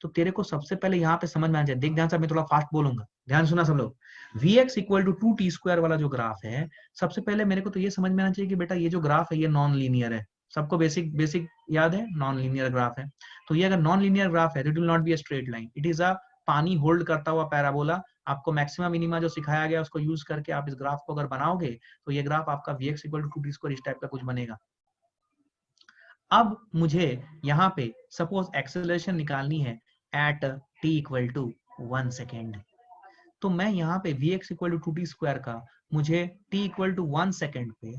तो तेरे को सबसे पहले यहाँ पे समझ में आना चाहिए, देख ध्यान से, मैं थोड़ा फास्ट बोलूंगा, ध्यान सुना सब लोग। vx equal to 2t square वाला जो ग्राफ है, सबसे पहले मेरे को तो ये समझ में आना चाहिए कि बेटा ये जो ग्राफ है ये नॉन लीनियर है। सबको बेसिक बेसिक याद है, नॉन लीनियर ग्राफ है। तो ये अगर नॉन लीनियर ग्राफ है तो it will not be a straight line, it is अ पानी होल्ड करता हुआ पैराबोला। आपको मैक्सिमम मिनिमा जो सिखाया गया उसको यूज करके आप इस ग्राफ को अगर बनाओगे तो ये ग्राफ आपका vx equal to 2t square इस टाइप का कुछ बनेगा। अब मुझे यहाँ पे सपोज एक्सेलरेशन निकालनी है at t equal to 1 second, तो मैं यहाँ पे vx equal to 2t square का मुझे t इक्वल टू 1 सेकेंड पे,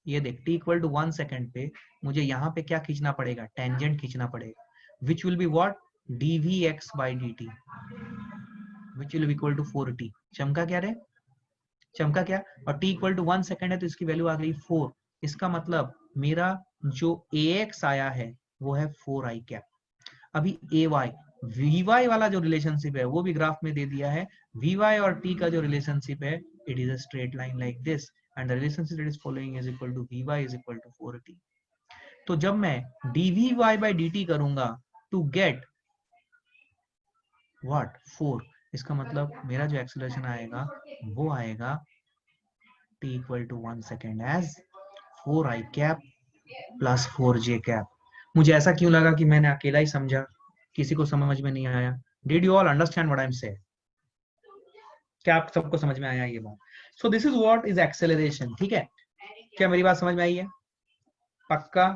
ये देख t इक्वल टू 1 सेकेंड पे मुझे यहाँ पे क्या खींचना पड़ेगा, टेंजेंट खींचना पड़ेगा, which will be what, dvx by dt which will be equal to 4t। चमका क्या रे, चमका क्या, और t इक्वल टू 1 सेकेंड है तो इसकी वैल्यू आ गई 4। इसका मतलब मेरा जो ax आया है वो है 4i कैप। अभी ay vy वाला जो रिलेशनशिप है वो भी ग्राफ में दे दिया है। vy और t का जो रिलेशनशिप है, it is a straight line like this and the relationship it is following is equal to vy is equal to 4t। तो जब मैं dvy by dt करूंगा टू गेट व्हाट 4, इसका मतलब मेरा जो एक्सेलरेशन आएगा वो आएगा t equal to 1 second as 4i cap plus 4j cap. मुझे ऐसा क्यों लगा कि मैंने अकेला ही समझा, किसी को समझ में नहीं आया? Did you all understand what I am saying? क्या आप सबको समझ में आया ये बात? सो this is what is acceleration. ठीक है, क्या मेरी बात समझ में आई है? पक्का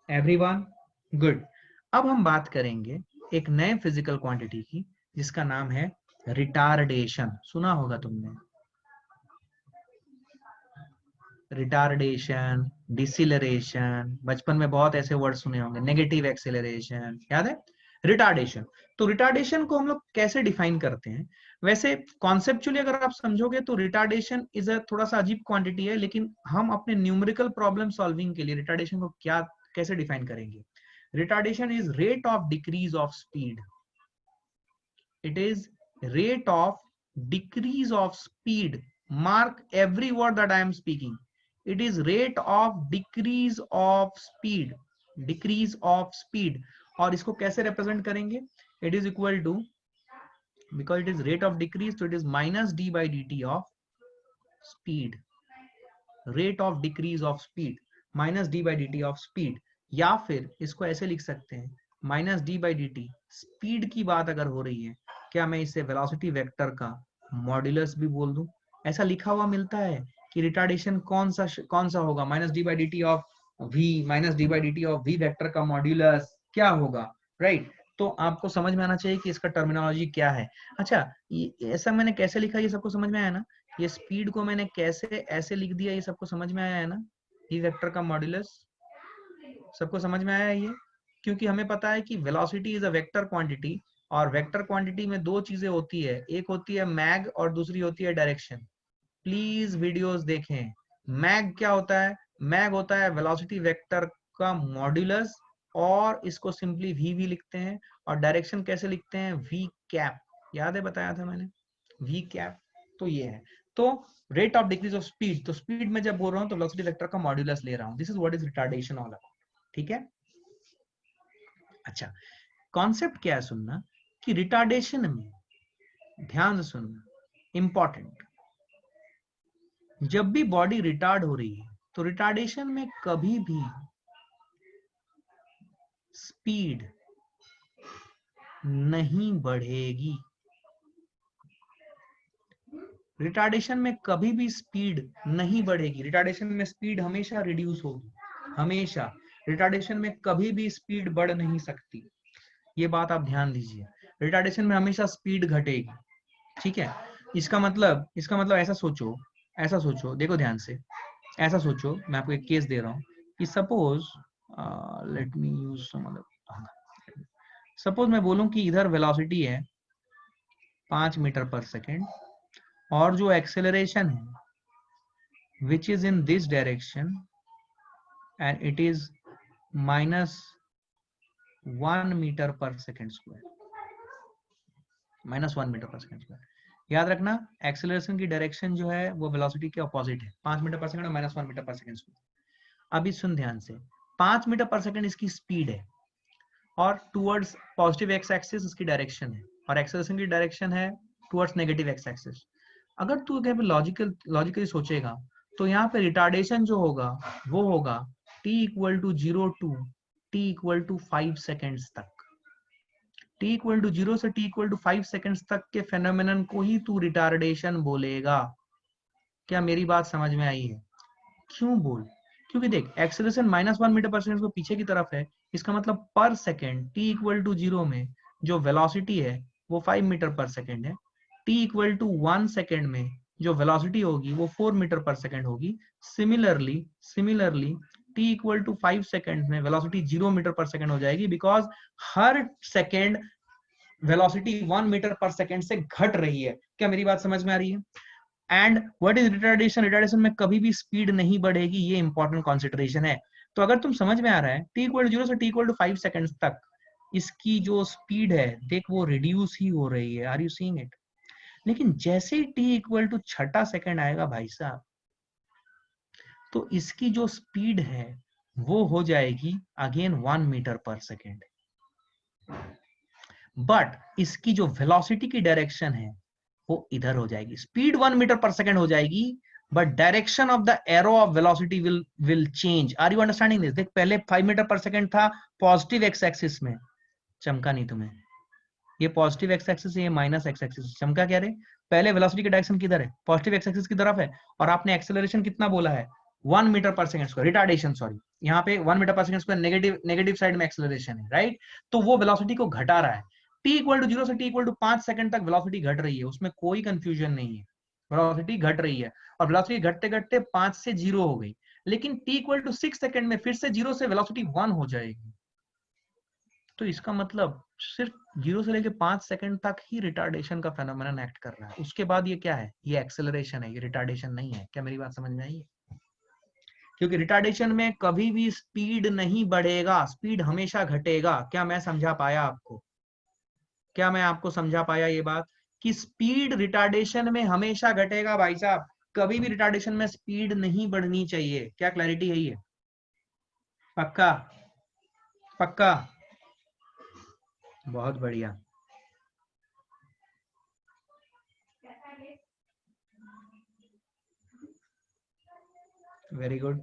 एवरीवन? गुड। अब हम बात करेंगे एक नए फिजिकल क्वांटिटी की जिसका नाम है रिटार्डेशन। सुना होगा तुमने, रिटार्डेशन, डिसिलरेशन, बचपन में बहुत ऐसे वर्ड सुने होंगे, नेगेटिव एक्सेलरेशन, याद है? रिटार्डेशन। तो रिटार्डेशन को हम लोग कैसे डिफाइन करते हैं? वैसे कॉन्सेप्चुअली अगर आप समझोगे तो रिटार्डेशन इज अ थोड़ा सा अजीब क्वांटिटी है, लेकिन हम अपने न्यूमेरिकल प्रॉब्लम सॉल्विंग के लिए रिटार्डेशन को क्या कैसे डिफाइन करेंगे? Retardation is rate of decrease of speed. It is rate of decrease of speed. Mark every word that I am speaking. It is rate of decrease of speed. Decrease of speed. और इसको कैसे represent करेंगे? It is equal to, because it is rate of decrease, so it is minus d by dt of speed. Rate of decrease of speed minus d by dt of speed. या फिर इसको ऐसे लिख सकते हैं, minus d by D T, speed की बात अगर हो रही है, क्या मैं इसे वेलोसिटी वेक्टर का मॉड्यूलस भी बोल दूं? ऐसा लिखा हुआ मिलता है कि रिटार्डेशन कौन सा होगा, minus d by D t of v minus d by D t of v vector का मॉड्यूलस क्या होगा, राइट? तो आपको समझ में आना चाहिए कि इसका टर्मिनोलॉजी क्या है। अच्छा, ऐसा मैंने कैसे लिखा ये सबको समझ में आया ना? ये स्पीड को मैंने कैसे ऐसे लिख दिया ये सबको समझ में आया है ना? ये वेक्टर का मॉड्यूलस सबको समझ में आया है ये? क्योंकि हमें पता है कि velocity is a vector quantity, और वेक्टर क्वांटिटी में दो चीजें होती है, एक होती है मैग और दूसरी होती है डायरेक्शन। प्लीज वीडियोस देखें। मैग क्या होता है? मैग होता है वेलोसिटी वेक्टर का मॉड्यूलस, और इसको सिंपली वी भी लिखते हैं। और डायरेक्शन कैसे लिखते हैं? वी कैप, याद है बताया था मैंने, वी कैप। तो ये है, तो rate of decrease of speed, तो स्पीड में जब बोल रहा हूँ तो वेलोसिटी वेक्टर का मॉड्यूलस ले रहा हूँ। This is what is retardation all about. ठीक है? अच्छा, कॉन्सेप्ट क्या है सुनना, कि रिटार्डेशन में ध्यान से सुनना, इंपॉर्टेंट, जब भी बॉडी रिटार्ड हो रही है तो रिटार्डेशन में कभी भी स्पीड नहीं बढ़ेगी। रिटार्डेशन में कभी भी स्पीड नहीं बढ़ेगी, रिटार्डेशन में स्पीड हमेशा रिड्यूस होगी, हमेशा। रिटार्डेशन में कभी भी स्पीड बढ़ नहीं सकती, ये बात आप ध्यान दीजिए। रिटार्डेशन में हमेशा स्पीड घटेगी। ठीक है? इसका मतलब ऐसा सोचो, देखो ध्यान से, ऐसा सोचो, मैं आपको एक केस दे रहा हूँ कि suppose let me use some other, suppose मैं बोलूं कि इधर वेलोसिटी है 5 मीटर पर सेकेंड, और जो एक्सेलरेशन है which is in this direction and it is -1 metre per second square, -1 metre per second square. याद रखना एक्सेलरेशन की डायरेक्शन जो है वो वेलोसिटी के अपोजिट है, 5 मीटर पर सेकंड और -1 मीटर पर सेकंड। अभी सुन ध्यान से, 5 मीटर पर सेकंड इसकी स्पीड है और टुवर्ड्स पॉजिटिव एक्स एक्सिस इसकी डायरेक्शन है, और एक्सेलरेशन की डायरेक्शन है टुवर्ड्स नेगेटिव एक्स एक्सिस। अगर तू लॉजिकली सोचेगा तो यहाँ पे रिटार्डेशन जो होगा वो होगा t equal to 0 to t equal to 5 seconds तक। t इक्वल टू 0 से t इक्वल टू 5 सेकेंड्स तक के फेनोमेनन को ही तू रिटार्डेशन बोलेगा। क्या मेरी बात समझ में आई है? क्यों बोल? क्योंकि देख एक्सेलरेशन -1 मीटर पर सेकंड को पीछे की तरफ है, इसका मतलब पर सेकेंड t इक्वल टू 0 में जो वेलोसिटी है वो 5 मीटर पर सेकेंड है, t इक्वल टू 1 सेकेंड में जो वेलोसिटी होगी वो 4 मीटर पर सेकेंड होगी। Similarly t equal to 5 second में वेलोसिटी 0 मीटर पर सेकेंड हो जाएगी, बिकॉज हर second velocity 1 metre per second से घट रही है। क्या मेरी बात समझ में आ रही है? And what is retardation? Retardation में कभी भी स्पीड नहीं बढ़ेगी, ये इंपॉर्टेंट कॉन्सिडरेशन है। तो अगर तुम समझ में आ रहा है t इक्वल टू 0 से t इक्वल टू 5 सेकंड तक इसकी जो स्पीड है देख वो रिड्यूस ही हो रही है। Are you seeing it? लेकिन जैसे ही t इक्वल टू छठा सेकंड आएगा भाई साहब, तो इसकी जो स्पीड है वो हो जाएगी again 1 metre per second, but इसकी जो वेलोसिटी की डायरेक्शन है वो इधर हो जाएगी। स्पीड 1 मीटर पर सेकेंड हो जाएगी, but direction of the arrow of velocity will change. Are you understanding this? देख पहले 5 मीटर पर सेकेंड था पॉजिटिव एक्स एक्सिस में, चमका नहीं तुम्हें, ये पॉजिटिव एक्स एक्सिस, ये माइनस एक्स एक्सिस, चमका क्या रे? पहले वेलोसिटी की डायरेक्शन किधर है? पॉजिटिव एक्स एक्सिस की तरफ है, और आपने एक्सेलरेशन कितना बोला है? 1 metre per second square, retardation sorry, यहाँ पे 1 metre per second square negative side में एक्सेलरेशन है, राइट? तो वो वेलोसिटी को घटा रहा है। t इक्वल टू 0 से t इक्वल टू 5 सेकंड तक वेलोसिटी घट रही है, उसमें कोई कंफ्यूजन नहीं है, वेलोसिटी घट रही है, और वेलोसिटी घटते घटते 5 से 0 हो गई, लेकिन t इक्वल टू 6 सेकंड में फिर से 0 से वेलोसिटी 1 हो जाएगी। तो इसका मतलब सिर्फ 0 से लेके 5 सेकंड तक ही रिटार्डेशन का फेनोमेनन एक्ट कर रहा है, उसके बाद ये क्या है? ये एक्सेलरेशन है, ये रिटार्डेशन नहीं है। क्या मेरी बात समझ में आई है? क्योंकि रिटार्डेशन में कभी भी स्पीड नहीं बढ़ेगा, स्पीड हमेशा घटेगा। क्या मैं समझा पाया आपको? क्या मैं आपको समझा पाया ये बात कि स्पीड रिटार्डेशन में हमेशा घटेगा भाई साहब, कभी भी रिटार्डेशन में स्पीड नहीं बढ़नी चाहिए। क्या क्लैरिटी है? ये पक्का? पक्का? बहुत बढ़िया, वेरी गुड।